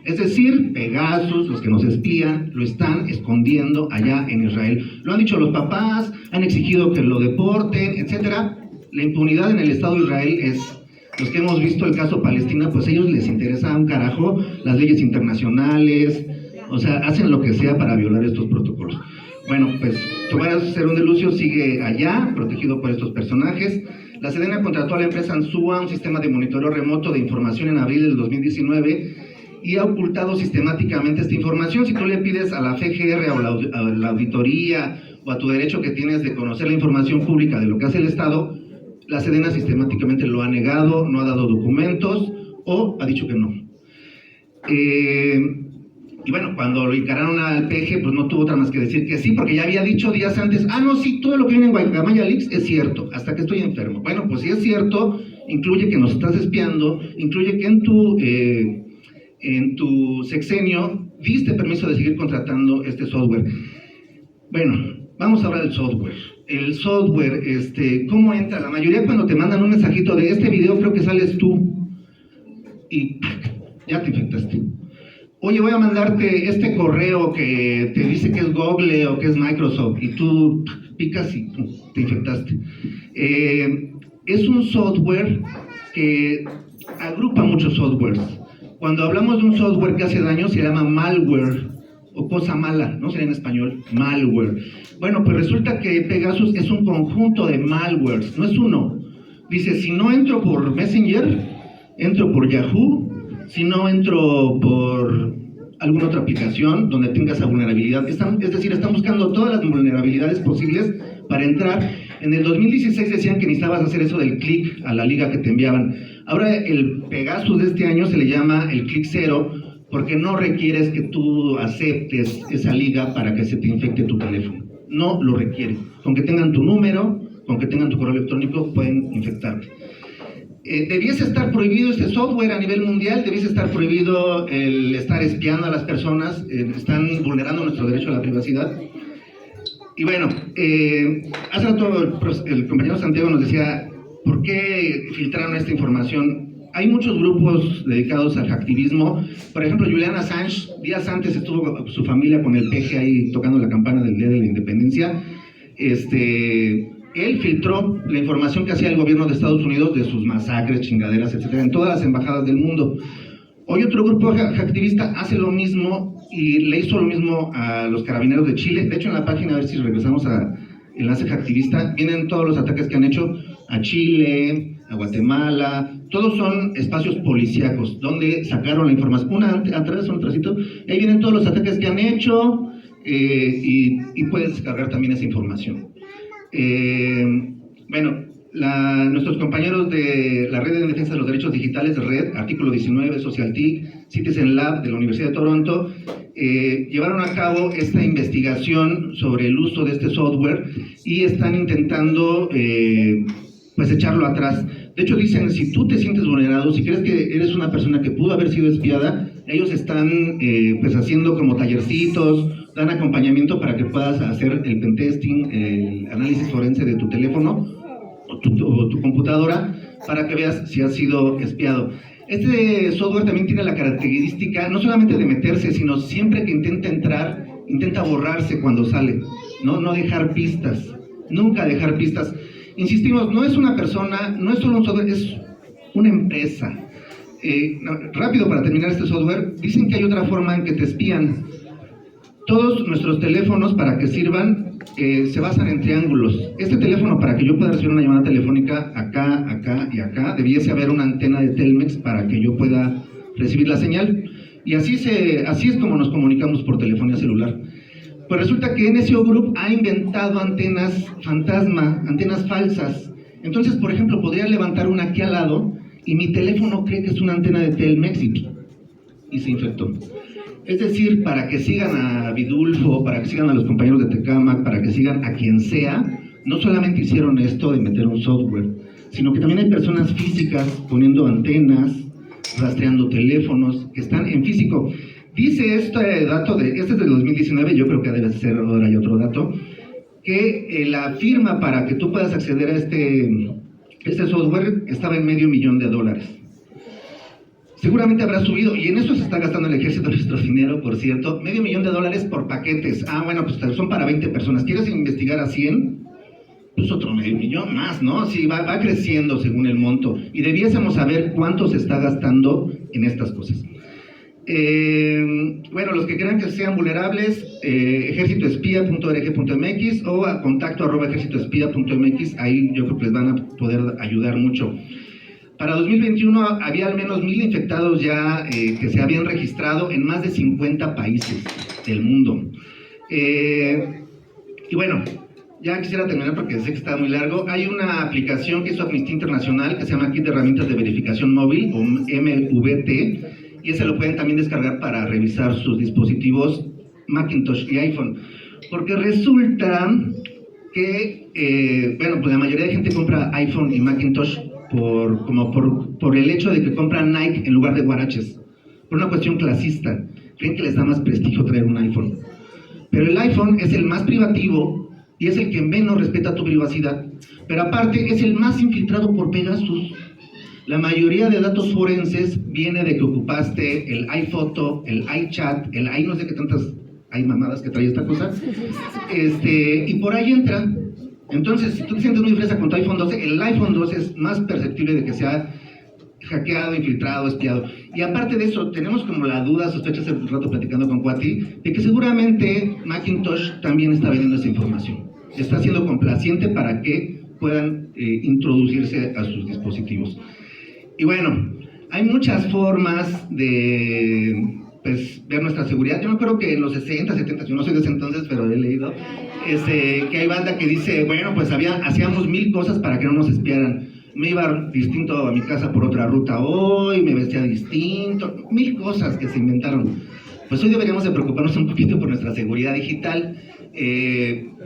Es decir, Pegasus, los que nos espían, lo están escondiendo allá en Israel. Lo han dicho los papás, han exigido que lo deporten, etcétera. La impunidad en el Estado de Israel es, los que hemos visto el caso Palestina, pues a ellos les interesa un carajo las leyes internacionales, o sea, hacen lo que sea para violar estos protocolos. Bueno, pues Tomás Herón de Lucio sigue allá, protegido por estos personajes. La Sedena contrató a la empresa Ansúa un sistema de monitoreo remoto de información en abril del 2019 y ha ocultado sistemáticamente esta información. Si tú le pides a la FGR o a la auditoría o a tu derecho que tienes de conocer la información pública de lo que hace el Estado, la Sedena sistemáticamente lo ha negado, no ha dado documentos o ha dicho que no. Y bueno, cuando lo encararon al PG, pues no tuvo otra más que decir que sí, porque ya había dicho días antes, no, sí, todo lo que viene en Guacamaya Leaks es cierto, hasta que estoy enfermo. Bueno, pues si es cierto, incluye que nos estás espiando, incluye que en tu sexenio diste permiso de seguir contratando este software. Bueno, vamos a hablar del software. El software, ¿cómo entra? La mayoría cuando te mandan un mensajito de este video creo que sales tú y ya te infectaste. Oye, voy a mandarte este correo que te dice que es Google o que es Microsoft y tú picas y te infectaste. Es un software que agrupa muchos softwares. Cuando hablamos de un software que hace daño se llama malware o cosa mala, no sería en español, malware. Bueno, pues resulta que Pegasus es un conjunto de malwares, no es uno. Dice, si no entro por Messenger, entro por Yahoo, si no entro por alguna otra aplicación donde tenga esa vulnerabilidad. Es decir, están buscando todas las vulnerabilidades posibles para entrar. En el 2016 decían que necesitabas hacer eso del clic a la liga que te enviaban. Ahora el Pegasus de este año se le llama el clic cero, porque no requieres que tú aceptes esa liga para que se te infecte tu teléfono. No lo requiere. Con que tengan tu número, con que tengan tu correo electrónico, pueden infectarte. Debiese estar prohibido este software a nivel mundial, debiese estar prohibido el estar espiando a las personas, están vulnerando nuestro derecho a la privacidad. Y bueno, hace rato el compañero Santiago nos decía, ¿por qué filtraron esta información? Hay muchos grupos dedicados al hacktivismo. Por ejemplo, Julian Assange, días antes estuvo su familia con el PG ahí tocando la campana del Día de la Independencia. Él filtró la información que hacía el gobierno de Estados Unidos de sus masacres, chingaderas, etcétera, en todas las embajadas del mundo. Hoy otro grupo hacktivista hace lo mismo y le hizo lo mismo a los carabineros de Chile. De hecho, en la página, a ver si regresamos a Enlace Hacktivista, vienen todos los ataques que han hecho a Chile, a Guatemala. Todos son espacios policíacos donde sacaron la información. Una atrás, un tracito, ahí vienen todos los ataques que han hecho y puedes descargar también esa información. Bueno, nuestros compañeros de la Red de Defensa de los Derechos Digitales, RED, Artículo 19, SocialTIC, Citizen Lab de la Universidad de Toronto, llevaron a cabo esta investigación sobre el uso de este software y están intentando pues echarlo atrás. De hecho dicen, si tú te sientes vulnerado, si crees que eres una persona que pudo haber sido espiada, ellos están pues haciendo como tallercitos, dan acompañamiento para que puedas hacer el pentesting, el análisis forense de tu teléfono o tu computadora para que veas si has sido espiado. Este software también tiene la característica no solamente de meterse, sino siempre que intenta entrar, intenta borrarse cuando sale, no dejar pistas, nunca dejar pistas. Insistimos, no es una persona, no es solo un software, es una empresa. Rápido para terminar este software, dicen que hay otra forma en que te espían. Todos nuestros teléfonos, para que sirvan, se basan en triángulos. Este teléfono, para que yo pueda recibir una llamada telefónica acá, acá y acá, debiese haber una antena de Telmex para que yo pueda recibir la señal. Y así es como nos comunicamos por telefonía celular. Pues resulta que NSO Group ha inventado antenas fantasma, antenas falsas. Entonces, por ejemplo, podría levantar una aquí al lado y mi teléfono cree que es una antena de Telmex y se infectó. Es decir, para que sigan a Vidulfo, para que sigan a los compañeros de Tecámac, para que sigan a quien sea, no solamente hicieron esto de meter un software, sino que también hay personas físicas poniendo antenas, rastreando teléfonos, que están en físico. Dice este dato, este es del 2019, yo creo que debe ser, ahora hay otro dato, que la firma para que tú puedas acceder a este software estaba en $500,000. Seguramente habrá subido, y en eso se está gastando el ejército nuestro dinero, por cierto, $500,000 por paquetes. Ah, bueno, pues son para 20 personas. ¿Quieres investigar a 100? Pues otro $500,000 más, ¿no? Sí, va creciendo según el monto. Y debiésemos saber cuánto se está gastando en estas cosas. Bueno, los que crean que sean vulnerables, ejércitoespía.org.mx o a contacto@ejércitoespía.mx, ahí yo creo que les van a poder ayudar mucho. Para 2021 había al menos 1,000 infectados ya que se habían registrado en más de 50 países del mundo. Y bueno, ya quisiera terminar porque sé que está muy largo. Hay una aplicación que hizo Amnistía Internacional que se llama Kit de Herramientas de Verificación Móvil, o MVT, y ese lo pueden también descargar para revisar sus dispositivos Macintosh y iPhone. Porque resulta que, bueno, pues la mayoría de gente compra iPhone y Macintosh por el hecho de que compran Nike en lugar de guaraches, por una cuestión clasista. Creen que les da más prestigio traer un iPhone. Pero el iPhone es el más privativo y es el que menos respeta tu privacidad, pero aparte es el más infiltrado por Pegasus. La mayoría de datos forenses viene de que ocupaste el iPhoto, el iChat, el no sé qué tantas hay mamadas que trae esta cosa, y por ahí entra. Entonces, si tú te sientes muy fresa con tu iPhone 12, el iPhone 12 es más perceptible de que sea hackeado, infiltrado, espiado. Y aparte de eso, tenemos como la duda, sospecha hace un rato platicando con Cuati, de que seguramente Macintosh también está vendiendo esa información. Está siendo complaciente para que puedan introducirse a sus dispositivos. Y bueno, hay muchas formas de ver nuestra seguridad. Yo me acuerdo que en los 60, 70, yo no soy de ese entonces, pero he leído, que hay banda que dice, bueno, pues hacíamos 1000 cosas para que no nos espiaran. Me iba distinto a mi casa por otra ruta hoy, me vestía distinto, 1000 cosas que se inventaron. Pues hoy deberíamos de preocuparnos un poquito por nuestra seguridad digital.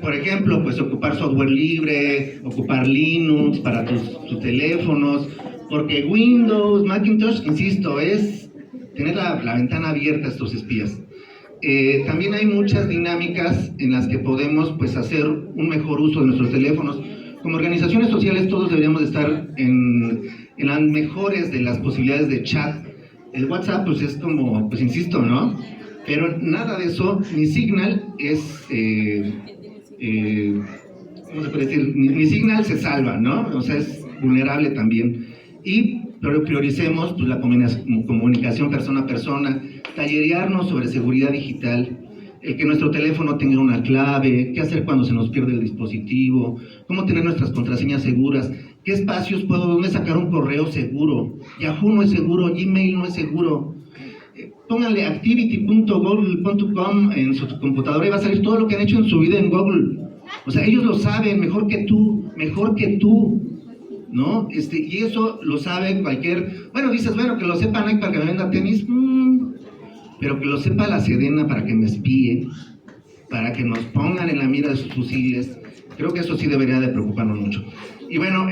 Por ejemplo, pues ocupar software libre, ocupar Linux para tus teléfonos, porque Windows, Macintosh, insisto, es tener la ventana abierta a estos espías. También hay muchas dinámicas en las que podemos pues hacer un mejor uso de nuestros teléfonos. Como organizaciones sociales todos deberíamos estar en las mejores de las posibilidades de chat. El WhatsApp pues es como, pues insisto, ¿no? Pero nada de eso, ni Signal es, ¿cómo se puede decir? Ni Signal se salva, ¿no? O sea, es vulnerable también. Pero prioricemos pues, la comunicación persona a persona, tallerearnos sobre seguridad digital, que nuestro teléfono tenga una clave, qué hacer cuando se nos pierde el dispositivo, cómo tener nuestras contraseñas seguras, qué espacios dónde sacar un correo seguro. Yahoo no es seguro, Gmail no es seguro. Pónganle activity.google.com en su computadora y va a salir todo lo que han hecho en su vida en Google. O sea, ellos lo saben mejor que tú, ¿no? Y eso lo sabe cualquier... Bueno, dices, bueno, que lo sepa Nike para que me venda tenis, pero que lo sepa la Sedena para que me espíe, para que nos pongan en la mira de sus fusiles. Creo que eso sí debería de preocuparnos mucho. Y bueno,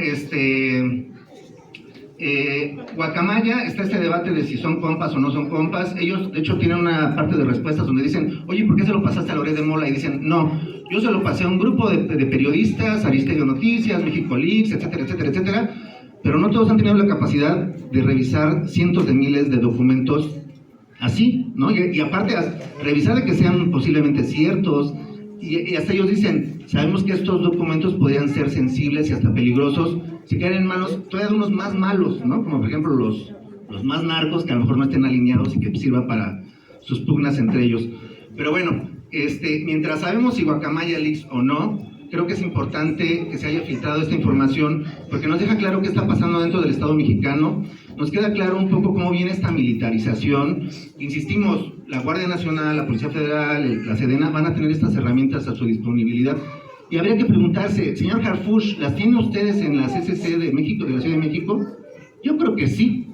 Guacamaya, está este debate de si son compas o no son compas. Ellos, de hecho, tienen una parte de respuestas donde dicen, oye, ¿por qué se lo pasaste a Loret de Mola? Y dicen, no, yo se lo pasé a un grupo de periodistas, Aristegui Noticias, México Leaks, etcétera, etcétera, etcétera, pero no todos han tenido la capacidad de revisar cientos de miles de documentos así, ¿no? Y aparte, revisar de que sean posiblemente ciertos, y hasta ellos dicen, sabemos que estos documentos podrían ser sensibles y hasta peligrosos si caen en manos todavía de unos más malos, ¿no? Como por ejemplo los más narcos, que a lo mejor no estén alineados y que sirva para sus pugnas entre ellos. Pero bueno, mientras sabemos si Guacamaya leaks o no, creo que es importante que se haya filtrado esta información, porque nos deja claro qué está pasando dentro del Estado mexicano, nos queda claro un poco cómo viene esta militarización. Insistimos, la Guardia Nacional, la Policía Federal, la Sedena van a tener estas herramientas a su disponibilidad. Y habría que preguntarse, señor Harfuch, ¿las tienen ustedes en la CCC de México, de la Ciudad de México? Yo creo que sí,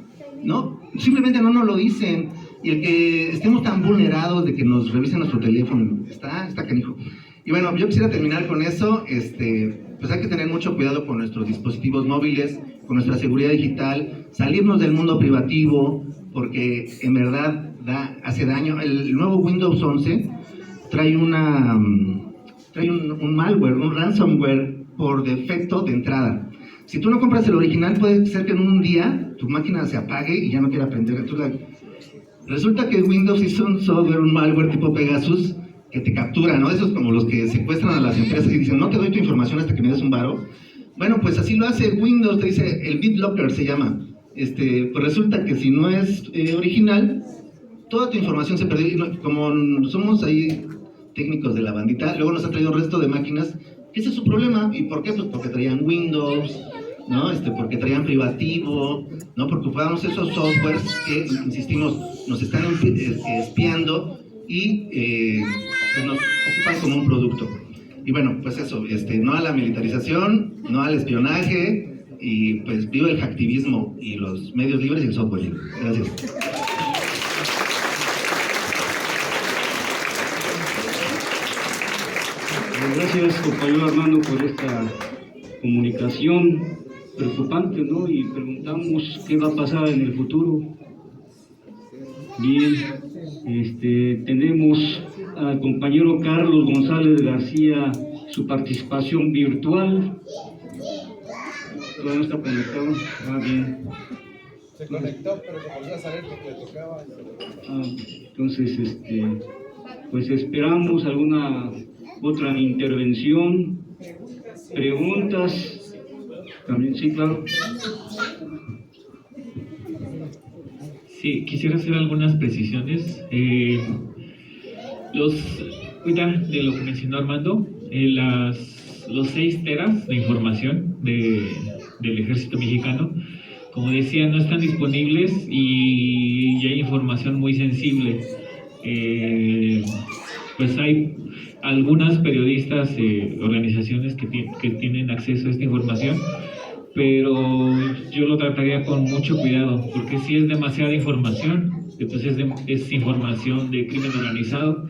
¿no? Simplemente no nos lo dicen. Y el que estemos tan vulnerados de que nos revisen nuestro teléfono, está canijo. Y bueno, yo quisiera terminar con eso. Pues hay que tener mucho cuidado con nuestros dispositivos móviles, con nuestra seguridad digital, salirnos del mundo privativo, porque en verdad hace daño. El nuevo Windows 11 trae un malware, un ransomware por defecto de entrada. Si tú no compras el original, puede ser que en un día tu máquina se apague y ya no quiera aprender. Entonces, resulta que Windows hizo un software, un malware tipo Pegasus, que te captura, ¿no? Esos como los que secuestran a las empresas y dicen, no te doy tu información hasta que me des un varo. Bueno, pues así lo hace Windows, te dice, el BitLocker se llama. Pues resulta que si no es original, toda tu información se perdió. Y como somos ahí técnicos de la bandita, luego nos han traído el resto de máquinas. Ese es su problema. ¿Y por qué? Pues porque traían Windows, ¿no? Porque traían privativo, ¿no? Porque ocupábamos esos softwares que, insistimos, nos están espiando y pues nos ocupan como un producto. Y bueno, pues eso, no a la militarización, no al espionaje, y pues viva el hacktivismo y los medios libres y el software libre. Gracias. Gracias, compañero Armando, por esta comunicación preocupante, ¿no? Y preguntamos qué va a pasar en el futuro. Bien, tenemos al compañero Carlos González García, su participación virtual. Todavía no está conectado. Bien. Se conectó, pero se volvió a salir porque le tocaba. Entonces, pues esperamos alguna otra intervención, preguntas. También, sí, claro. Sí, quisiera hacer algunas precisiones. Ahorita de lo que mencionó Armando, los 6 teras de información del ejército mexicano, como decía, no están disponibles y hay información muy sensible. Pues hay algunas periodistas, organizaciones que tienen acceso a esta información, pero yo lo trataría con mucho cuidado, porque si es demasiada información, entonces es información de crimen organizado,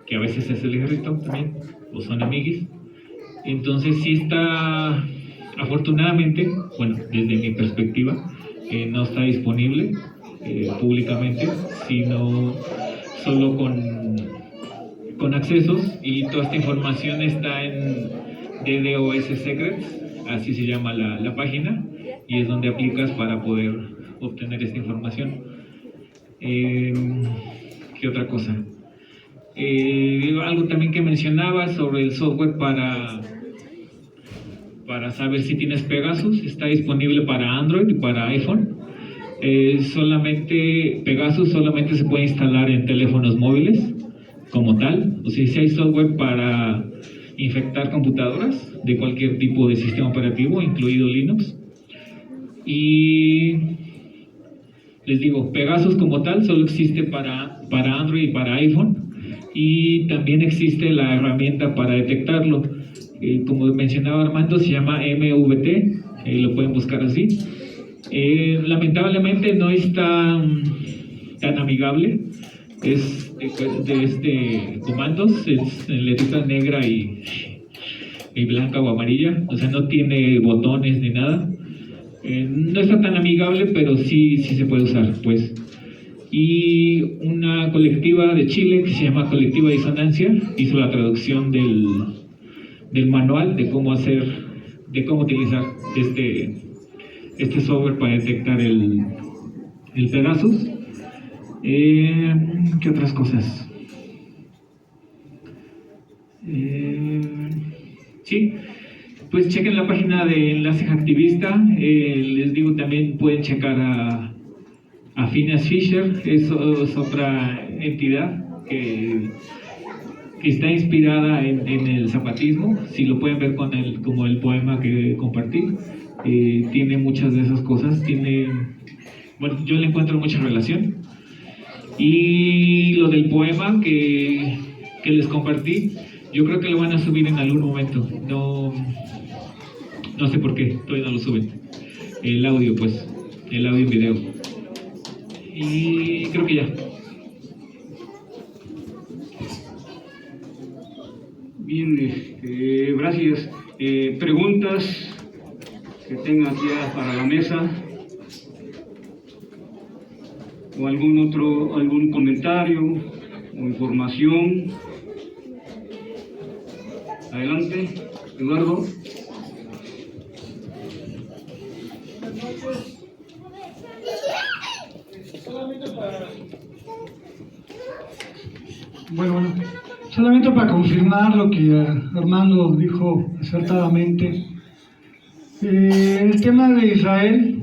que a veces es el ejército también, o son amiguis. Entonces sí está, afortunadamente, bueno, desde mi perspectiva, no está disponible públicamente, sino solo con accesos, y toda esta información está en DDoS Secrets, así se llama la página, y es donde aplicas para poder obtener esta información. ¿Qué otra cosa? Algo también que mencionaba sobre el software para saber si tienes Pegasus, está disponible para Android y para iPhone. Pegasus solamente se puede instalar en teléfonos móviles como tal. O sea, si hay software para infectar computadoras de cualquier tipo de sistema operativo, incluido Linux. Y les digo, Pegasus como tal solo existe para Android y para iPhone, y también existe la herramienta para detectarlo. Como mencionaba Armando, se llama MVT, lo pueden buscar así. Lamentablemente no es tan amigable, es de comandos, es en letra negra y blanca o amarilla, o sea, no tiene botones ni nada. No está tan amigable, pero sí se puede usar, pues. Y una colectiva de Chile que se llama Colectiva Disonancia hizo la traducción del manual de cómo utilizar este software para detectar el Pegasus. ¿Qué otras cosas? Sí, pues chequen la página de Enlace Hacktivista. Les digo, también pueden checar a Phineas Fisher, es otra entidad que está inspirada en el zapatismo, si lo pueden ver como el poema que compartí. tiene muchas de esas cosas, bueno, yo le encuentro mucha relación. Y lo del poema que les compartí, yo creo que lo van a subir en algún momento, no sé por qué, todavía no lo suben, el audio y video. Y creo que ya. Bien, gracias. Preguntas que tengan aquí para la mesa, o algún comentario o información. Adelante, Eduardo. Bueno, solamente para confirmar lo que Armando dijo acertadamente, el tema de Israel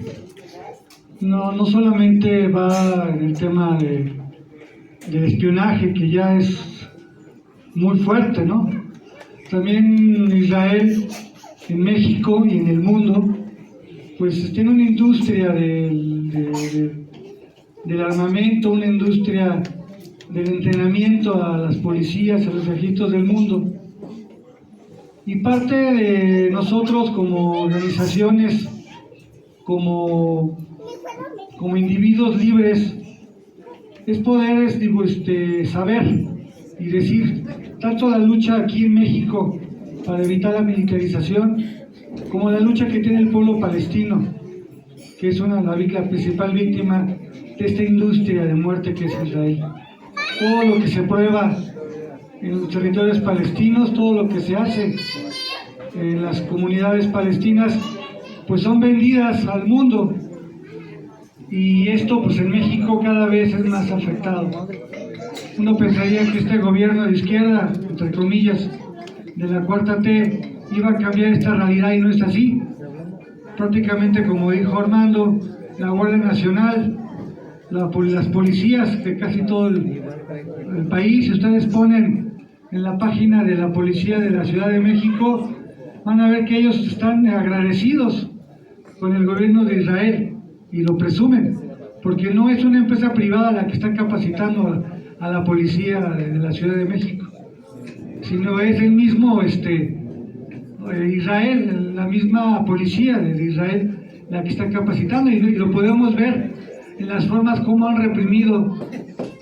no solamente va en el tema del espionaje, que ya es muy fuerte, ¿no? También Israel en México y en el mundo, pues tiene una industria del armamento, una industria del entrenamiento a las policías, a los ejércitos del mundo. Y parte de nosotros como organizaciones, como individuos libres, es poder saber y decir, tanto la lucha aquí en México para evitar la militarización, como la lucha que tiene el pueblo palestino, que es la principal víctima de esta industria de muerte que es Israel. Todo lo que se prueba en los territorios palestinos, todo lo que se hace en las comunidades palestinas, pues son vendidas al mundo. Y esto pues en México cada vez es más afectado. Uno pensaría que este gobierno de izquierda, entre comillas, de la Cuarta T, iba a cambiar esta realidad y no es así. Prácticamente, como dijo Armando, la Guardia Nacional, las policías de casi todo el país, si ustedes ponen en la página de la policía de la Ciudad de México, van a ver que ellos están agradecidos con el gobierno de Israel y lo presumen, porque no es una empresa privada la que está capacitando a la policía de la Ciudad de México, sino es el mismo Israel, la misma policía de Israel la que está capacitando, y lo podemos ver en las formas como han reprimido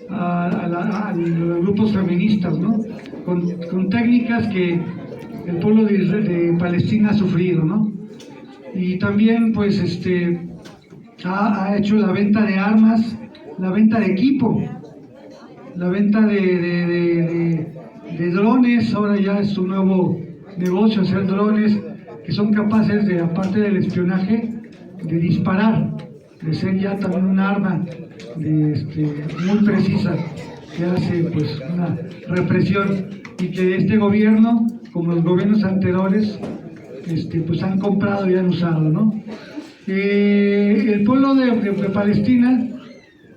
a los grupos feministas, ¿no? Con técnicas que el pueblo de Palestina ha sufrido, ¿no? Y también pues ha hecho la venta de armas, la venta de equipo, la venta de drones. Ahora ya es un nuevo negocio hacer drones que son capaces de, aparte del espionaje, de disparar, de ser ya también un arma muy precisa que hace pues una represión, y que este gobierno, como los gobiernos anteriores, pues han comprado y han usado, ¿no? El pueblo de Palestina,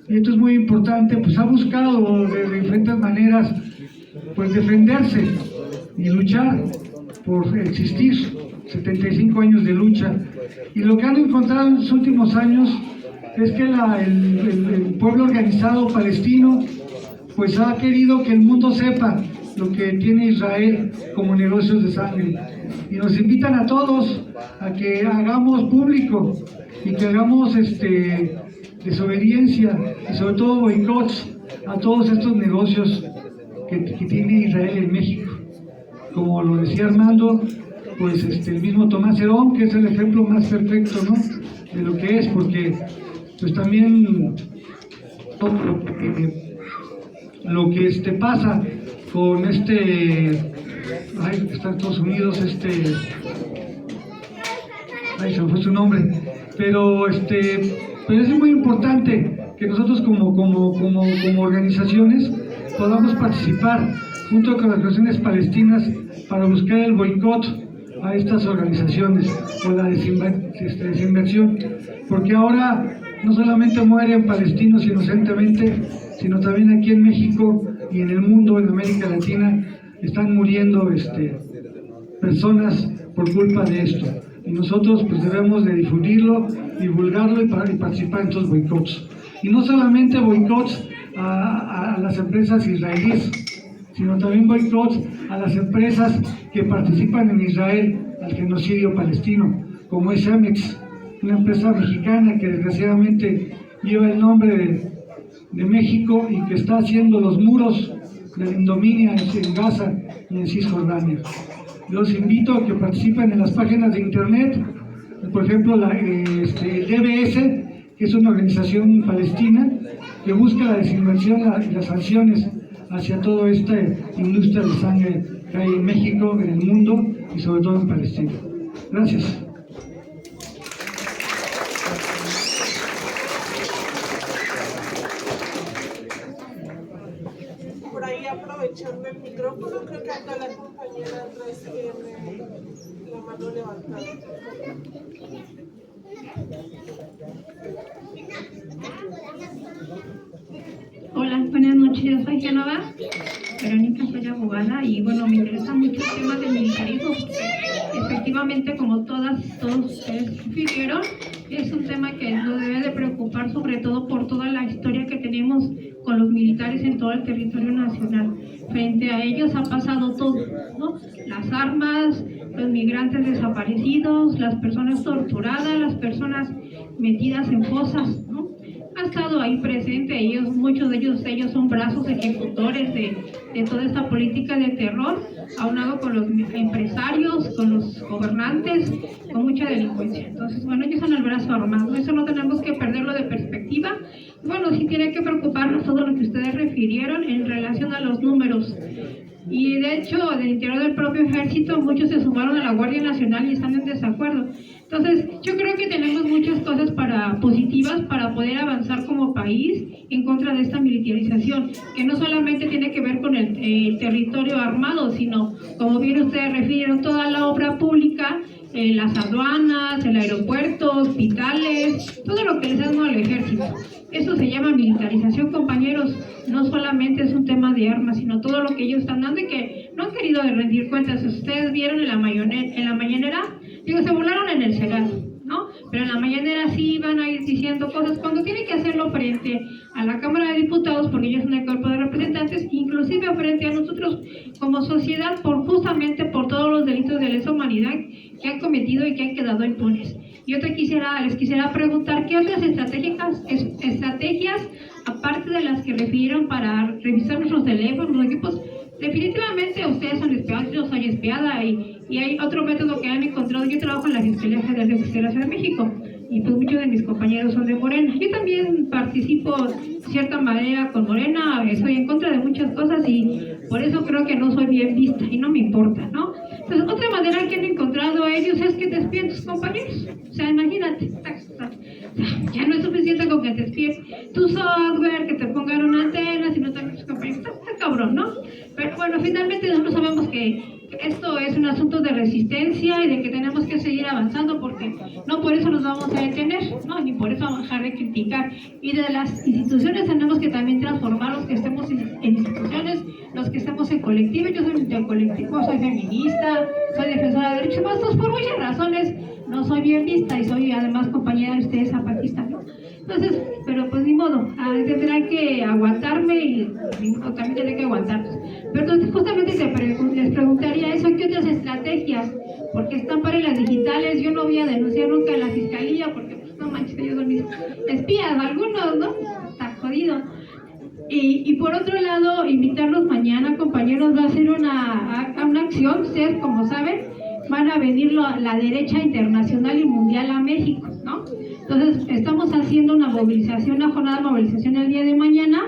y esto es muy importante, pues ha buscado de diferentes maneras pues defenderse y luchar por existir, 75 años de lucha, y lo que han encontrado en los últimos años es que el pueblo organizado palestino pues ha querido que el mundo sepa lo que tiene Israel como negocios de sangre, y nos invitan a todos a que hagamos público y que hagamos desobediencia y sobre todo boicots a todos estos negocios que tiene Israel en México. Como lo decía Armando, pues el mismo Tomás Herón, que es el ejemplo más perfecto, ¿no?, de lo que es, porque pues también lo que pasa con está en Estados Unidos, se me fue su nombre, pero es muy importante que nosotros como organizaciones podamos participar junto con las organizaciones palestinas para buscar el boicot a estas organizaciones o la desinversión, porque ahora no solamente mueren palestinos inocentemente, sino también aquí en México y en el mundo, en América Latina, están muriendo personas por culpa de esto. y nosotros pues debemos de difundirlo, divulgarlo y participar en estos boicots. Y no solamente boicots a las empresas israelíes, sino también boicots a las empresas que participan en Israel al genocidio palestino, como es Cemex, una empresa mexicana que desgraciadamente lleva el nombre de México y que está haciendo los muros de la ignominia en Gaza y en Cisjordania. Los invito a que participen en las páginas de internet, por ejemplo el DBS, que es una organización palestina que busca la desinversión y las sanciones hacia toda esta industria de sangre que hay en México, en el mundo y sobre todo en Palestina. Gracias. Por ahí, aprovechando el micrófono, creo que anda la compañera Andrés tiene la mano levantada. Hola, buenas noches, yo soy Genova Verónica, soy abogada y bueno, me interesa mucho el tema del militarismo porque efectivamente, como todos ustedes refirieron, es un tema que nos debe de preocupar, sobre todo por toda la historia que tenemos con los militares en todo el territorio nacional. Frente a ellos ha pasado todo, ¿no? Las armas, los migrantes desaparecidos, las personas torturadas, las personas metidas en fosas, ¿no? Ha estado ahí presente, muchos de ellos son brazos ejecutores de toda esta política de terror, aunado con los empresarios, con los gobernantes, con mucha delincuencia. Entonces, bueno, ellos son el brazo armado, eso no tenemos que perderlo de perspectiva. Bueno, sí tiene que preocuparnos todo lo que ustedes refirieron en relación a los números. Y de hecho, del interior del propio ejército, muchos se sumaron a la Guardia Nacional y están en desacuerdo. Entonces, yo creo que tenemos muchas cosas positivas para poder avanzar como país en contra de esta militarización, que no solamente tiene que ver con el territorio armado, sino, como bien ustedes refirieron, toda la obra pública, las aduanas, el aeropuerto, hospitales, todo lo que les dan al ejército. Eso se llama militarización, compañeros. No solamente es un tema de armas, sino todo lo que ellos están dando y que no han querido rendir cuentas. Ustedes vieron en la mañanera, se burlaron en el Senado, ¿no? Pero en la mañanera sí van a ir diciendo cosas cuando tienen que hacerlo frente a la Cámara de Diputados, porque ellos son el cuerpo de representantes, inclusive frente a nosotros como sociedad, justamente por todos los delitos de lesa humanidad que han cometido y que han quedado impunes. Yo les quisiera preguntar qué otras estrategias, aparte de las que refirieron para revisar nuestros teléfonos, los equipos. Definitivamente ustedes son espiados, yo soy espiada y hay otro método que han encontrado. Yo trabajo en la Fiscalía General de Justicia de México y pues muchos de mis compañeros son de Morena. Yo también participo de cierta manera con Morena, soy en contra de muchas cosas y por eso creo que no soy bien vista y no me importa, ¿no? Entonces, otra manera que han encontrado ellos es que te espíen tus compañeros. O sea, imagínate, ya no es suficiente con que te espíen tu software, que te pongan una antena, sino también tus compañeros. Está cabrón, ¿no? Pero bueno, finalmente nosotros sabemos que esto es un asunto de resistencia y de que tenemos que seguir avanzando porque no por eso nos vamos a detener, ¿no? Ni por eso vamos a dejar de criticar. Y de las instituciones tenemos que también transformar los que estemos en instituciones, los que estemos en colectivos. Yo soy de colectivo, soy feminista, soy defensora de derechos humanos, por muchas razones no soy bien vista y soy además compañera de ustedes zapatista, ¿no? Entonces, pero pues ni modo, tendrán que aguantarme y también tendré que aguantarlos. Pero entonces justamente les preguntaría eso, ¿qué otras estrategias? Porque están para las digitales, yo no voy a denunciar nunca a la fiscalía porque pues no manches, ellos son mis espías, algunos, ¿no? Está jodido. Y por otro lado, invitarlos mañana, compañeros, va a ser una acción. Ustedes, como saben, van a venir la derecha internacional y mundial a México, ¿no? Entonces, estamos haciendo una jornada de movilización el día de mañana,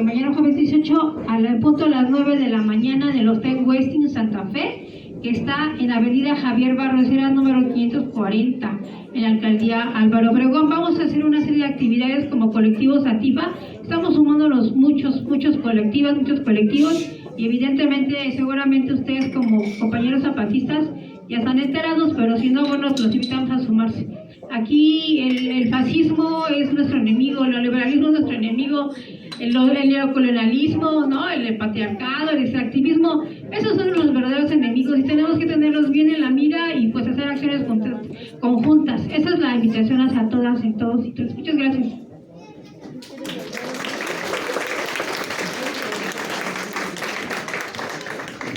mañana jueves 18, al punto a las 9 de la mañana en el Hotel Westin Santa Fe, que está en la avenida Javier Barrosera, número 540, en la alcaldía Álvaro Obregón. Vamos a hacer una serie de actividades como colectivos Satifa. Estamos sumándonos muchos colectivos, y evidentemente, seguramente ustedes como compañeros zapatistas ya están enterados, pero si no, bueno, los invitamos a sumarse. Aquí el fascismo es nuestro enemigo, el neoliberalismo es nuestro enemigo, el neocolonialismo, ¿no? El patriarcado, el extractivismo, esos son los verdaderos enemigos y tenemos que tenerlos bien en la mira y pues hacer acciones conjuntas. Esa es la invitación hacia todas y todos y todas. Muchas gracias.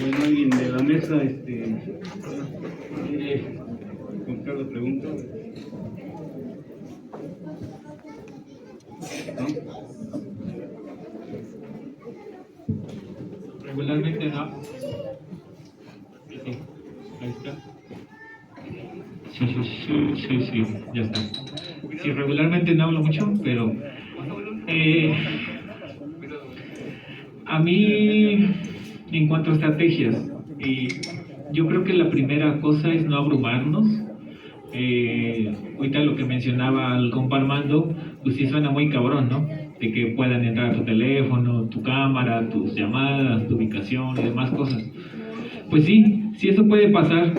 Bueno, alguien de la mesa quiere contar la pregunta. ¿No? Regularmente no. Sí, ahí está. Sí, ya está. Sí, regularmente no hablo mucho, pero a mí, en cuanto a estrategias, yo creo que la primera cosa es no abrumarnos. Ahorita lo que mencionaba el compa Armando, pues sí suena muy cabrón, ¿no? De que puedan entrar a tu teléfono, tu cámara, tus llamadas, tu ubicación y demás cosas. Pues sí, eso puede pasar,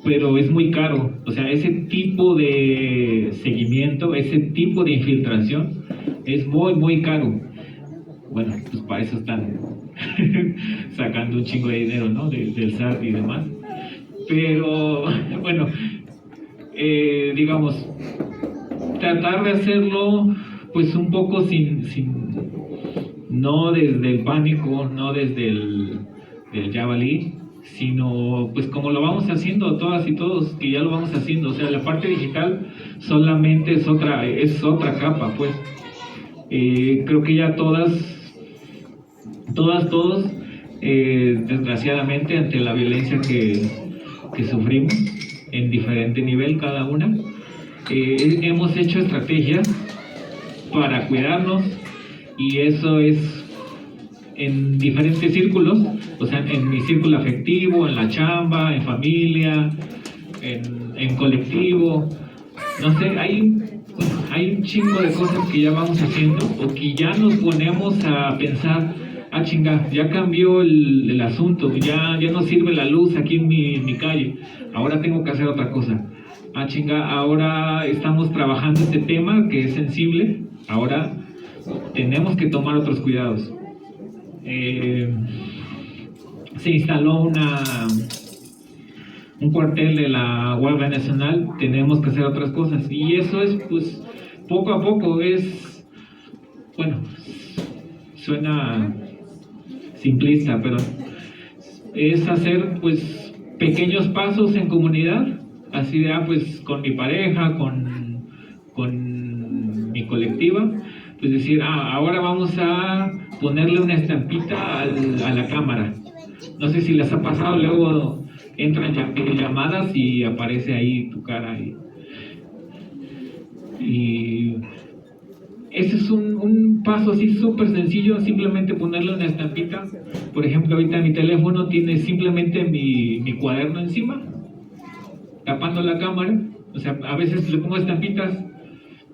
pero es muy caro. O sea, ese tipo de seguimiento, ese tipo de infiltración es muy, muy caro. Bueno, pues para eso están sacando un chingo de dinero, ¿no? Del SAT y demás. Pero, bueno, digamos, tratar de hacerlo pues un poco no desde el pánico, no desde el jabalí, sino pues como lo vamos haciendo todas y todos, que ya lo vamos haciendo. O sea, la parte digital solamente es otra capa, pues. Creo que ya todos, desgraciadamente, ante la violencia que sufrimos en diferente nivel cada una, hemos hecho estrategias para cuidarnos, y eso es en diferentes círculos, o sea, en mi círculo afectivo, en la chamba, en familia, en colectivo, no sé, hay un chingo de cosas que ya vamos haciendo, o que ya nos ponemos a pensar, chinga, ya cambió el asunto, ya no sirve la luz aquí en mi calle, ahora tengo que hacer otra cosa. Chinga, ahora estamos trabajando este tema que es sensible, ahora tenemos que tomar otros cuidados. Se instaló un cuartel de la Guardia Nacional, tenemos que hacer otras cosas, y eso es pues poco a poco, bueno, suena simplista, pero es hacer pues pequeños pasos en comunidad, así de pues con mi pareja, con mi colectiva, pues decir, ahora vamos a ponerle una estampita a la cámara. No sé si les ha pasado, luego entran llamadas y aparece ahí tu cara. Y ese es un paso así súper sencillo, simplemente ponerle una estampita. Por ejemplo, ahorita mi teléfono tiene simplemente mi cuaderno encima, tapando la cámara. O sea, a veces le pongo estampitas,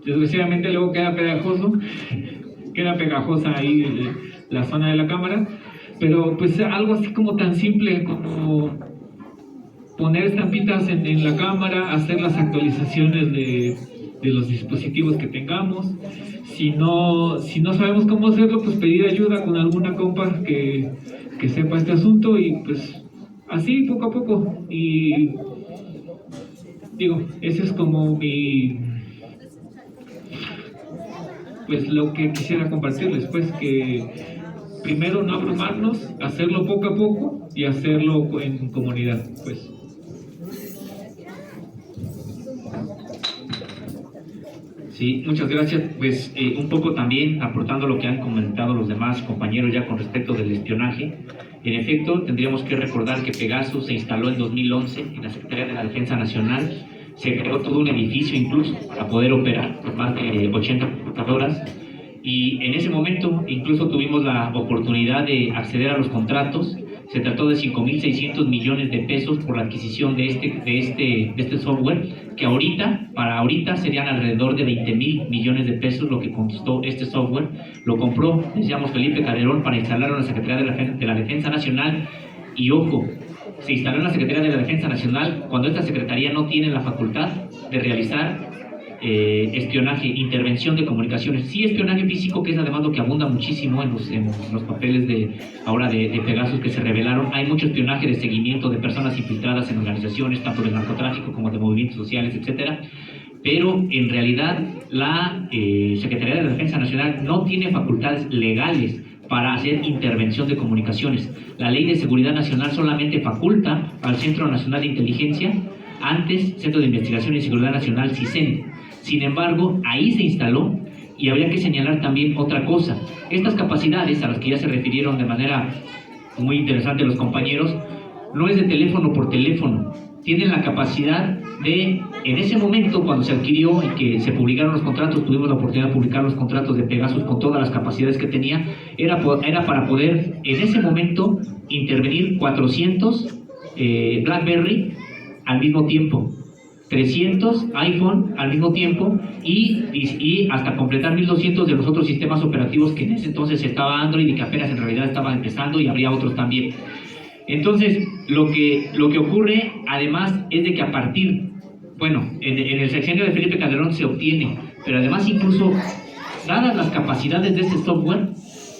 desgraciadamente luego queda pegajosa ahí la zona de la cámara, pero pues algo así como tan simple como poner estampitas en la cámara, hacer las actualizaciones de los dispositivos que tengamos. Si no sabemos cómo hacerlo, pues pedir ayuda con alguna compa que sepa este asunto, y pues así poco a poco. Y digo, ese es como pues lo que quisiera compartirles, pues que primero no abrumarnos, hacerlo poco a poco y hacerlo en comunidad, pues. Sí, muchas gracias. Pues un poco también aportando lo que han comentado los demás compañeros ya con respecto del espionaje. En efecto, tendríamos que recordar que Pegasus se instaló en 2011 en la Secretaría de la Defensa Nacional. Se creó todo un edificio incluso para poder operar por más de 80 computadoras, y en ese momento incluso tuvimos la oportunidad de acceder a los contratos. Se trató de 5.600 millones de pesos por la adquisición de este software, que para ahorita serían alrededor de 20.000 millones de pesos lo que costó este software. Lo compró, decíamos, Felipe Calderón para instalarlo en la Secretaría de la Defensa Nacional. Y ojo, se instaló en la Secretaría de la Defensa Nacional cuando esta Secretaría no tiene la facultad de realizar espionaje, intervención de comunicaciones. Sí, espionaje físico, que es además lo que abunda muchísimo en los papeles de Pegasus que se revelaron. Hay mucho espionaje de seguimiento de personas infiltradas en organizaciones, tanto de narcotráfico como de movimientos sociales, etcétera. Pero en realidad la Secretaría de la Defensa Nacional no tiene facultades legales para hacer intervención de comunicaciones. La Ley de Seguridad Nacional solamente faculta al Centro Nacional de Inteligencia, antes Centro de Investigación y Seguridad Nacional, CISEN. Sin embargo, ahí se instaló, y habría que señalar también otra cosa. Estas capacidades, a las que ya se refirieron de manera muy interesante los compañeros, no es de teléfono por teléfono. Tienen la capacidad de, en ese momento, cuando se adquirió y que se publicaron los contratos, tuvimos la oportunidad de publicar los contratos de Pegasus con todas las capacidades que tenía, era para poder, en ese momento, intervenir 400 BlackBerry al mismo tiempo, 300 iPhone al mismo tiempo y hasta completar 1200 de los otros sistemas operativos que en ese entonces estaba Android y que apenas en realidad estaba empezando, y habría otros también. Entonces, lo que ocurre además es de que a partir, bueno, en el sexenio de Felipe Calderón se obtiene, pero además incluso, dadas las capacidades de este software,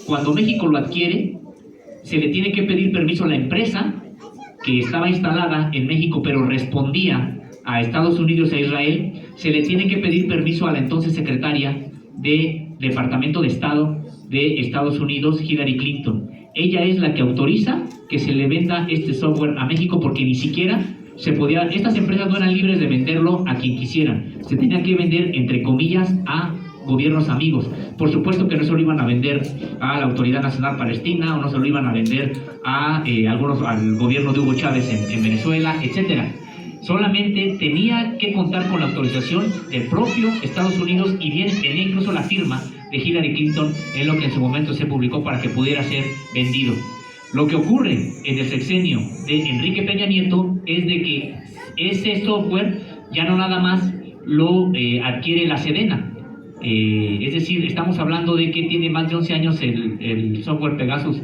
cuando México lo adquiere, se le tiene que pedir permiso a la empresa que estaba instalada en México, pero respondía a Estados Unidos e a Israel. Se le tiene que pedir permiso a la entonces secretaria de Departamento de Estado de Estados Unidos, Hillary Clinton. Ella es la que autoriza que se le venda este software a México, porque ni siquiera se podía, estas empresas no eran libres de venderlo a quien quisieran, se tenía que vender, entre comillas, a gobiernos amigos. Por supuesto que no se lo iban a vender a la Autoridad Nacional Palestina, o no se lo iban a vender a al gobierno de Hugo Chávez en Venezuela, etcétera. Solamente tenía que contar con la autorización del propio Estados Unidos, y bien tenía incluso la firma de Hillary Clinton en lo que en su momento se publicó para que pudiera ser vendido. Lo que ocurre en el sexenio de Enrique Peña Nieto es de que ese software ya no nada más lo adquiere la Sedena. Es decir, estamos hablando de que tiene más de 11 años el software Pegasus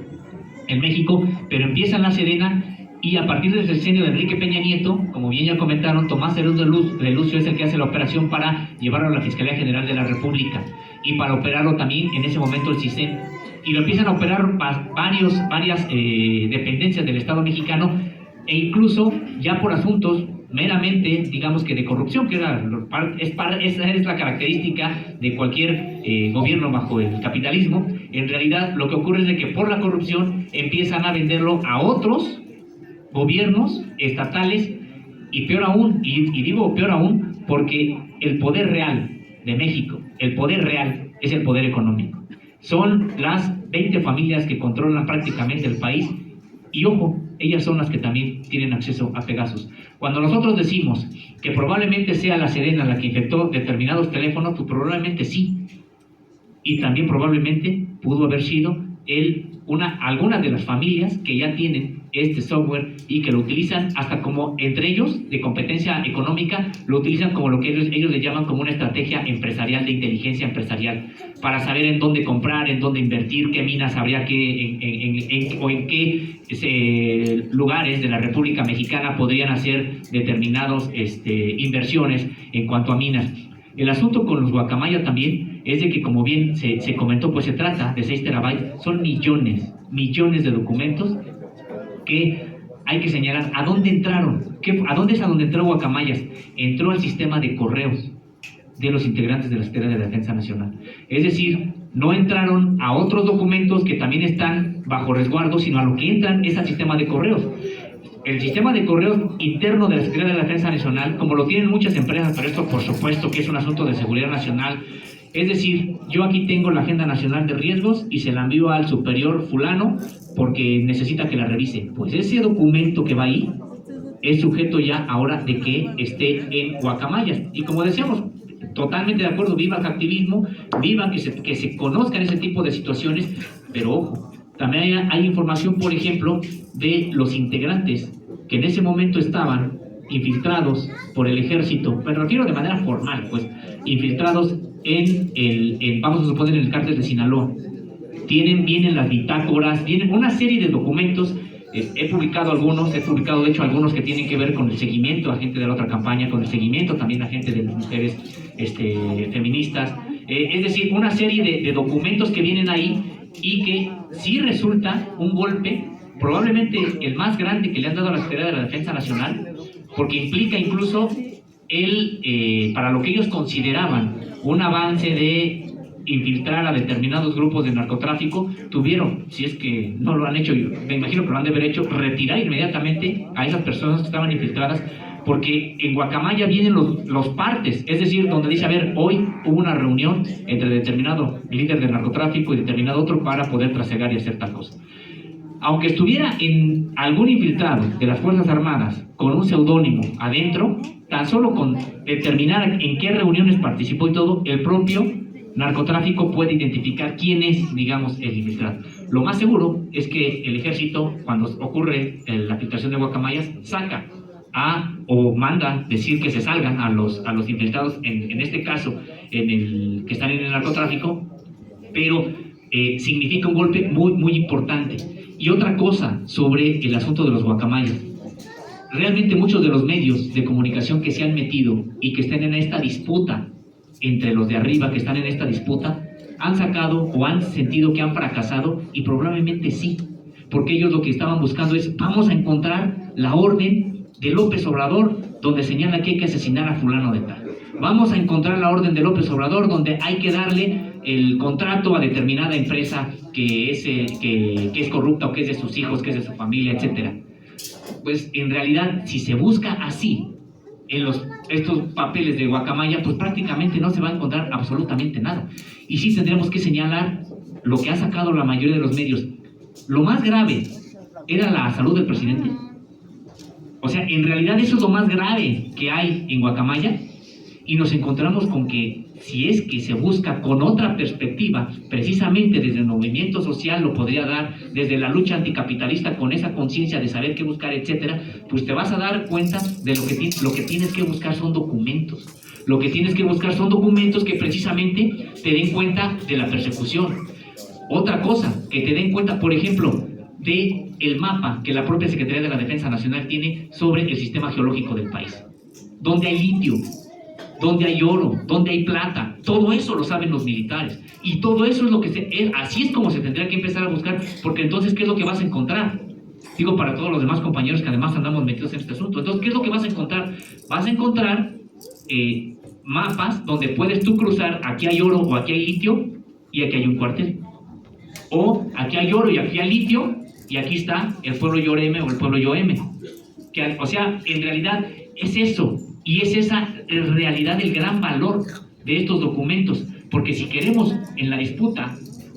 en México, pero empieza en la Sedena, y a partir del sexenio de Enrique Peña Nieto, como bien ya comentaron, Tomás Herús de Lucio es el que hace la operación para llevarlo a la Fiscalía General de la República, y para operarlo también en ese momento el CISEN, y lo empiezan a operar varias dependencias del Estado mexicano, e incluso ya por asuntos meramente, digamos que de corrupción, que esa es la característica de cualquier gobierno bajo el capitalismo. En realidad lo que ocurre es de que por la corrupción empiezan a venderlo a otros gobiernos estatales, y peor aún, y digo peor aún porque el poder real de México, el poder real es el poder económico. Son las 20 familias que controlan prácticamente el país, y ojo, ellas son las que también tienen acceso a Pegasus. Cuando nosotros decimos que probablemente sea la Sedena la que infectó determinados teléfonos, pues probablemente sí, y también probablemente pudo haber sido algunas de las familias que ya tienen este software y que lo utilizan hasta como entre ellos de competencia económica, lo utilizan como lo que ellos le llaman como una estrategia empresarial, de inteligencia empresarial, para saber en dónde comprar, en dónde invertir, qué minas habría que en qué lugares de la República Mexicana podrían hacer determinadas inversiones en cuanto a minas. El asunto con los guacamaya también es de que, como bien se comentó, pues se trata de 6 terabytes, son millones de documentos que hay que señalar a dónde entraron. ¿A dónde es a donde entró Guacamayas? Entró al sistema de correos de los integrantes de la Secretaría de la Defensa Nacional. Es decir, no entraron a otros documentos que también están bajo resguardo, sino a lo que entran es al sistema de correos. El sistema de correos interno de la Secretaría de la Defensa Nacional, como lo tienen muchas empresas, pero esto por supuesto que es un asunto de seguridad nacional. Es decir, yo aquí tengo la Agenda Nacional de Riesgos y se la envío al superior fulano porque necesita que la revise. Pues ese documento que va ahí es sujeto ya ahora de que esté en Guacamayas. Y como decíamos, totalmente de acuerdo, viva el activismo, viva que se conozcan ese tipo de situaciones, pero ojo, también hay información, por ejemplo, de los integrantes que en ese momento estaban infiltrados por el ejército, me refiero de manera formal, pues, infiltrados vamos a suponer, en el cártel de Sinaloa. Vienen las bitácoras, vienen una serie de documentos He publicado de hecho algunos que tienen que ver con el seguimiento a gente de la otra campaña, con el seguimiento también a gente de las mujeres feministas, es decir, una serie de documentos que vienen ahí y que sí resulta un golpe, probablemente el más grande que le han dado a la Secretaría de la Defensa Nacional, porque implica incluso para lo que ellos consideraban un avance de infiltrar a determinados grupos de narcotráfico, tuvieron, si es que no lo han hecho, yo me imagino que lo han de haber hecho, retirar inmediatamente a esas personas que estaban infiltradas, porque en Guacamaya vienen los partes, es decir, donde dice, a ver, hoy hubo una reunión entre determinado líder de narcotráfico y determinado otro para poder trasegar y hacer tal cosa. Aunque estuviera en algún infiltrado de las Fuerzas Armadas con un seudónimo adentro, tan solo con determinar en qué reuniones participó y todo, el propio narcotráfico puede identificar quién es, digamos, el infiltrado. Lo más seguro es que el ejército, cuando ocurre la filtración de Guacamayas, saca o manda decir que se salgan a los infiltrados, en este caso, que están en el narcotráfico, pero significa un golpe muy, muy importante. Y otra cosa sobre el asunto de los Guacamayas. Realmente muchos de los medios de comunicación que se han metido y que estén en esta disputa, entre los de arriba que están en esta disputa, han sacado o han sentido que han fracasado, y probablemente sí, porque ellos lo que estaban buscando es, vamos a encontrar la orden de López Obrador donde señala que hay que asesinar a fulano de tal. Vamos a encontrar la orden de López Obrador donde hay que darle el contrato a determinada empresa que es corrupta, o que es de sus hijos, que es de su familia, etcétera. Pues en realidad, si se busca así en estos papeles de Guacamaya, pues prácticamente no se va a encontrar absolutamente nada. Y sí tendremos que señalar lo que ha sacado la mayoría de los medios. Lo más grave era la salud del presidente. O sea, en realidad eso es lo más grave que hay en Guacamaya, y nos encontramos con que si es que se busca con otra perspectiva, precisamente desde el movimiento social lo podría dar, desde la lucha anticapitalista, con esa conciencia de saber qué buscar, etcétera, pues te vas a dar cuenta de lo que tienes que buscar son documentos. Lo que tienes que buscar son documentos que precisamente te den cuenta de la persecución. Otra cosa, que te den cuenta, por ejemplo, de el mapa que la propia Secretaría de la Defensa Nacional tiene sobre el sistema geológico del país. Donde hay litio, donde hay oro, donde hay plata, todo eso lo saben los militares. Y todo eso es lo que así es como se tendría que empezar a buscar, porque entonces, ¿qué es lo que vas a encontrar? Digo, para todos los demás compañeros que además andamos metidos en este asunto. Entonces, ¿qué es lo que vas a encontrar? Vas a encontrar mapas donde puedes tú cruzar, aquí hay oro o aquí hay litio y aquí hay un cuartel. O aquí hay oro y aquí hay litio y aquí está el pueblo Yoreme o el pueblo Yoeme. O sea, en realidad es eso. Y es esa en realidad el gran valor de estos documentos, porque si queremos en la disputa,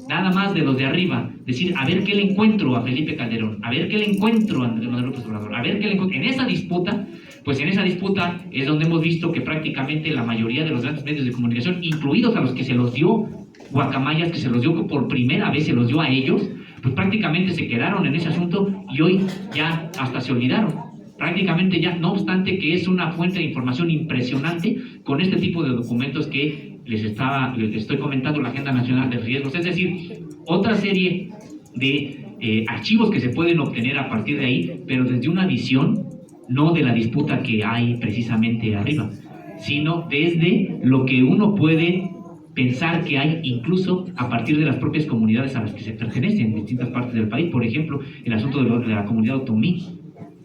nada más de los de arriba, decir, a ver qué le encuentro a Felipe Calderón, a ver qué le encuentro a Andrés Manuel López Obrador, a ver qué le encuentro, en esa disputa, pues en esa disputa es donde hemos visto que prácticamente la mayoría de los grandes medios de comunicación, incluidos a los que se los dio Guacamayas, que se los dio por primera vez, se los dio a ellos, pues prácticamente se quedaron en ese asunto y hoy ya hasta se olvidaron. Prácticamente ya, no obstante que es una fuente de información impresionante con este tipo de documentos que les estoy comentando, la Agenda Nacional de Riesgos, es decir, otra serie de archivos que se pueden obtener a partir de ahí, pero desde una visión no de la disputa que hay precisamente arriba, sino desde lo que uno puede pensar que hay incluso a partir de las propias comunidades a las que se pertenecen en distintas partes del país. Por ejemplo, el asunto de la comunidad otomí.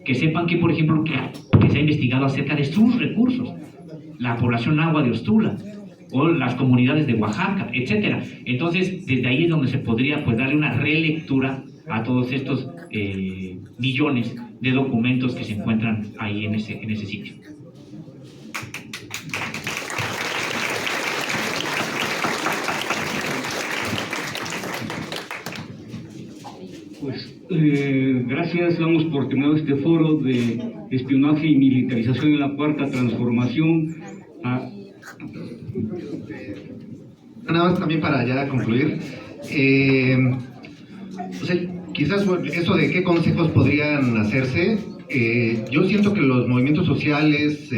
Que sepan que, por ejemplo, que se ha investigado acerca de sus recursos, la población náhuatl de Ostula, o las comunidades de Oaxaca, etcétera. Entonces, desde ahí es donde se podría pues darle una relectura a todos estos millones de documentos que se encuentran ahí en ese sitio. Pues gracias, damos por terminado este foro de espionaje y militarización en la Cuarta Transformación. Nada más también para ya concluir, o sea, quizás eso de qué consejos podrían hacerse, yo siento que los movimientos sociales,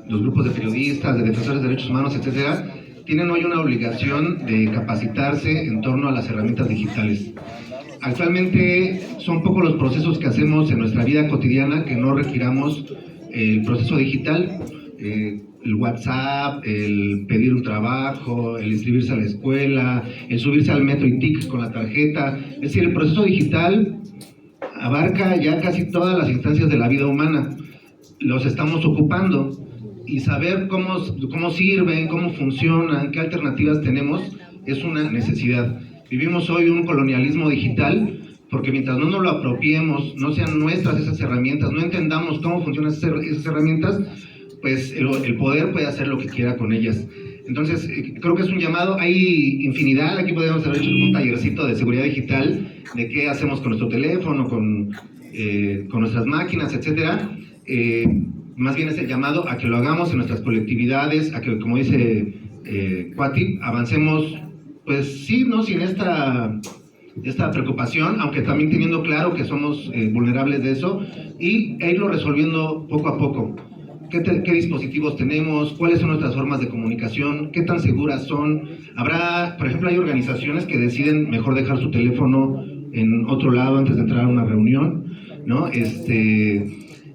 los grupos de periodistas, de defensores de derechos humanos, etcétera, tienen hoy una obligación de capacitarse en torno a las herramientas digitales. Actualmente son pocos los procesos que hacemos en nuestra vida cotidiana que no requiramos el proceso digital, el WhatsApp, el pedir un trabajo, el inscribirse a la escuela, el subirse al metro y TIC con la tarjeta. Es decir, el proceso digital abarca ya casi todas las instancias de la vida humana. Los estamos ocupando y saber cómo sirven, cómo funcionan, qué alternativas tenemos es una necesidad. Vivimos hoy un colonialismo digital porque mientras no nos lo apropiemos, no sean nuestras esas herramientas, no entendamos cómo funcionan esas herramientas, pues el poder puede hacer lo que quiera con ellas. Entonces, creo que es un llamado, hay infinidad, aquí podemos haber hecho un tallercito de seguridad digital, de qué hacemos con nuestro teléfono, con nuestras máquinas, etcétera. Más bien es el llamado a que lo hagamos en nuestras colectividades, a que, como dice Cuati, avancemos, pues sí, ¿no? Sin esta preocupación, aunque también teniendo claro que somos vulnerables de eso, e irlo resolviendo poco a poco. ¿Qué dispositivos tenemos? ¿Cuáles son nuestras formas de comunicación? ¿Qué tan seguras son? Por ejemplo, hay organizaciones que deciden mejor dejar su teléfono en otro lado antes de entrar a una reunión, ¿no?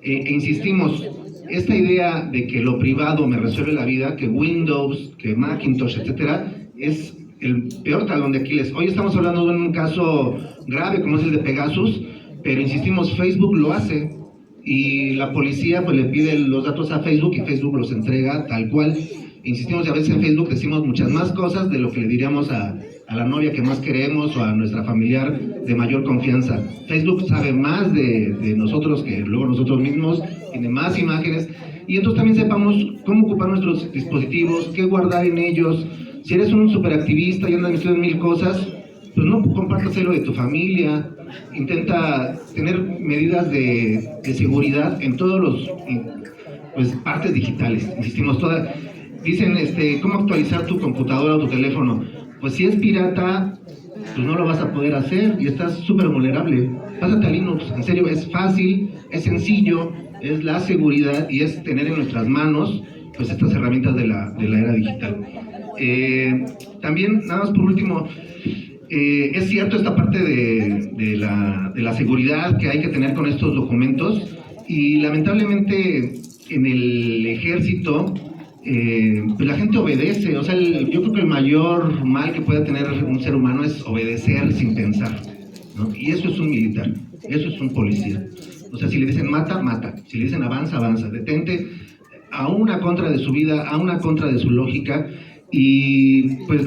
Insistimos, esta idea de que lo privado me resuelve la vida, que Windows, que Macintosh, etcétera, es el peor talón de Aquiles. Hoy estamos hablando de un caso grave como es el de Pegasus, pero insistimos, Facebook lo hace. Y la policía pues le pide los datos a Facebook y Facebook los entrega tal cual. Insistimos, y a veces en Facebook decimos muchas más cosas de lo que le diríamos a la novia que más queremos o a nuestra familiar de mayor confianza. Facebook sabe más de nosotros que luego nosotros mismos, tiene más imágenes, y entonces también sepamos cómo ocupar nuestros dispositivos, qué guardar en ellos. Si eres un superactivista y andas metido en 1000 cosas, pues no compártaselo de tu familia. Intenta tener medidas de seguridad en todos los partes digitales. Insistimos, dicen cómo actualizar tu computadora o tu teléfono. Pues si es pirata, pues no lo vas a poder hacer y estás súper vulnerable. Pásate a Linux, en serio, es fácil, es sencillo, es la seguridad y es tener en nuestras manos pues estas herramientas de la era digital. También, nada más por último, es cierto esta parte de la seguridad que hay que tener con estos documentos, y lamentablemente en el ejército pues la gente obedece. O sea, yo creo que el mayor mal que puede tener un ser humano es obedecer sin pensar, ¿no? Y eso es un militar, eso es un policía. O sea, si le dicen mata, mata, si le dicen avanza, avanza, detente, a una contra de su vida, a una contra de su lógica. Y pues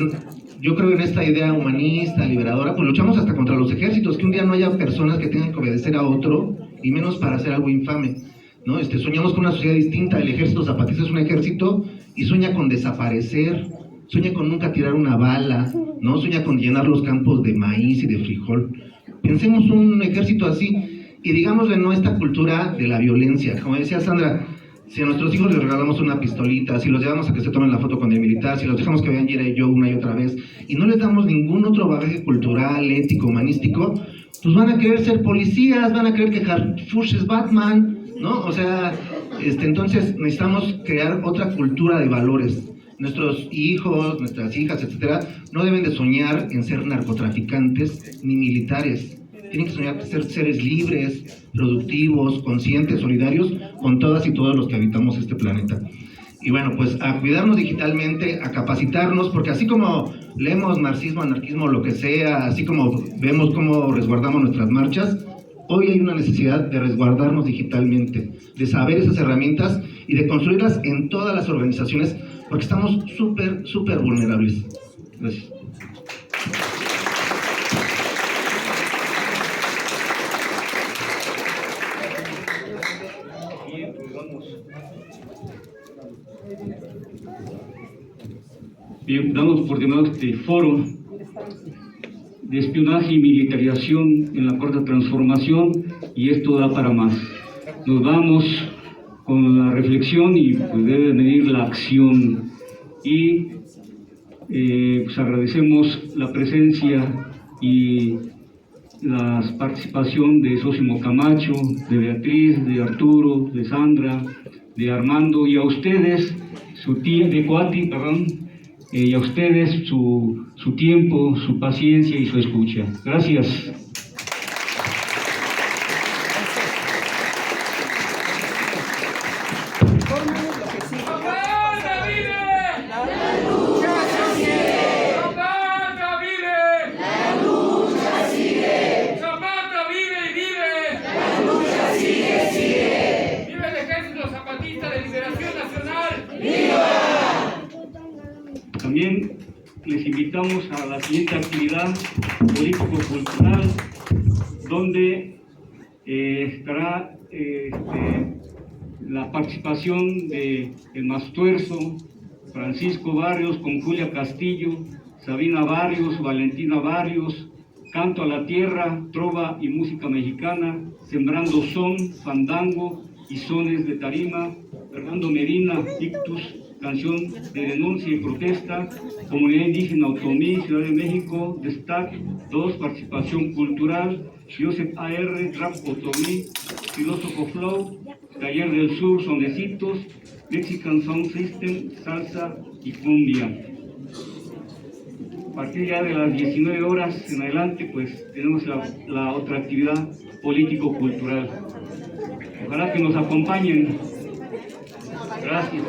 yo creo en esta idea humanista, liberadora, pues luchamos hasta contra los ejércitos, que un día no haya personas que tengan que obedecer a otro, y menos para hacer algo infame, ¿no? Soñamos con una sociedad distinta. El ejército zapatista es un ejército y sueña con desaparecer, sueña con nunca tirar una bala, ¿no? Sueña con llenar los campos de maíz y de frijol. Pensemos un ejército así, y digámosle no a esta cultura de la violencia. Como decía Sandra, si a nuestros hijos les regalamos una pistolita, si los llevamos a que se tomen la foto con el militar, si los dejamos que vean G.I. Joe una y otra vez, y no les damos ningún otro bagaje cultural, ético, humanístico, pues van a querer ser policías, van a querer que Harfush es Batman, ¿no? O sea, entonces necesitamos crear otra cultura de valores. Nuestros hijos, nuestras hijas, etcétera, no deben de soñar en ser narcotraficantes ni militares. Tienen que soñar en ser seres libres, productivos, conscientes, solidarios con todas y todos los que habitamos este planeta. Y bueno, pues a cuidarnos digitalmente, a capacitarnos, porque así como leemos marxismo, anarquismo, lo que sea, así como vemos cómo resguardamos nuestras marchas, hoy hay una necesidad de resguardarnos digitalmente, de saber esas herramientas y de construirlas en todas las organizaciones, porque estamos súper vulnerables. Gracias. Bien, damos por terminado este foro de espionaje y militarización en la cuarta transformación, y esto da para más. Nos vamos con la reflexión y pues debe venir la acción, y pues agradecemos la presencia y la participación de Sósimo Camacho, de Beatriz, de Arturo, de Sandra, de Armando, y a ustedes, de Cuati, perdón, y a ustedes su tiempo, su paciencia y su escucha. Gracias. vamos a la siguiente actividad político-cultural, donde estará la participación de el Mastuerzo, Francisco Barrios con Julia Castillo, Sabina Barrios, Valentina Barrios, Canto a la Tierra, Trova y Música Mexicana, Sembrando Son, Fandango y Sones de Tarima, Fernando Medina, Ictus, Canción de Denuncia y Protesta, Comunidad Indígena Otomí, Ciudad de México, Destac 2, Participación Cultural, Joseph A.R., Rap Otomí, Filósofo Flow, Taller del Sur, Sonecitos, Mexican Sound System, Salsa y Cumbia. A partir ya de las 19 horas en adelante, pues tenemos la otra actividad político-cultural. Ojalá que nos acompañen. Gracias.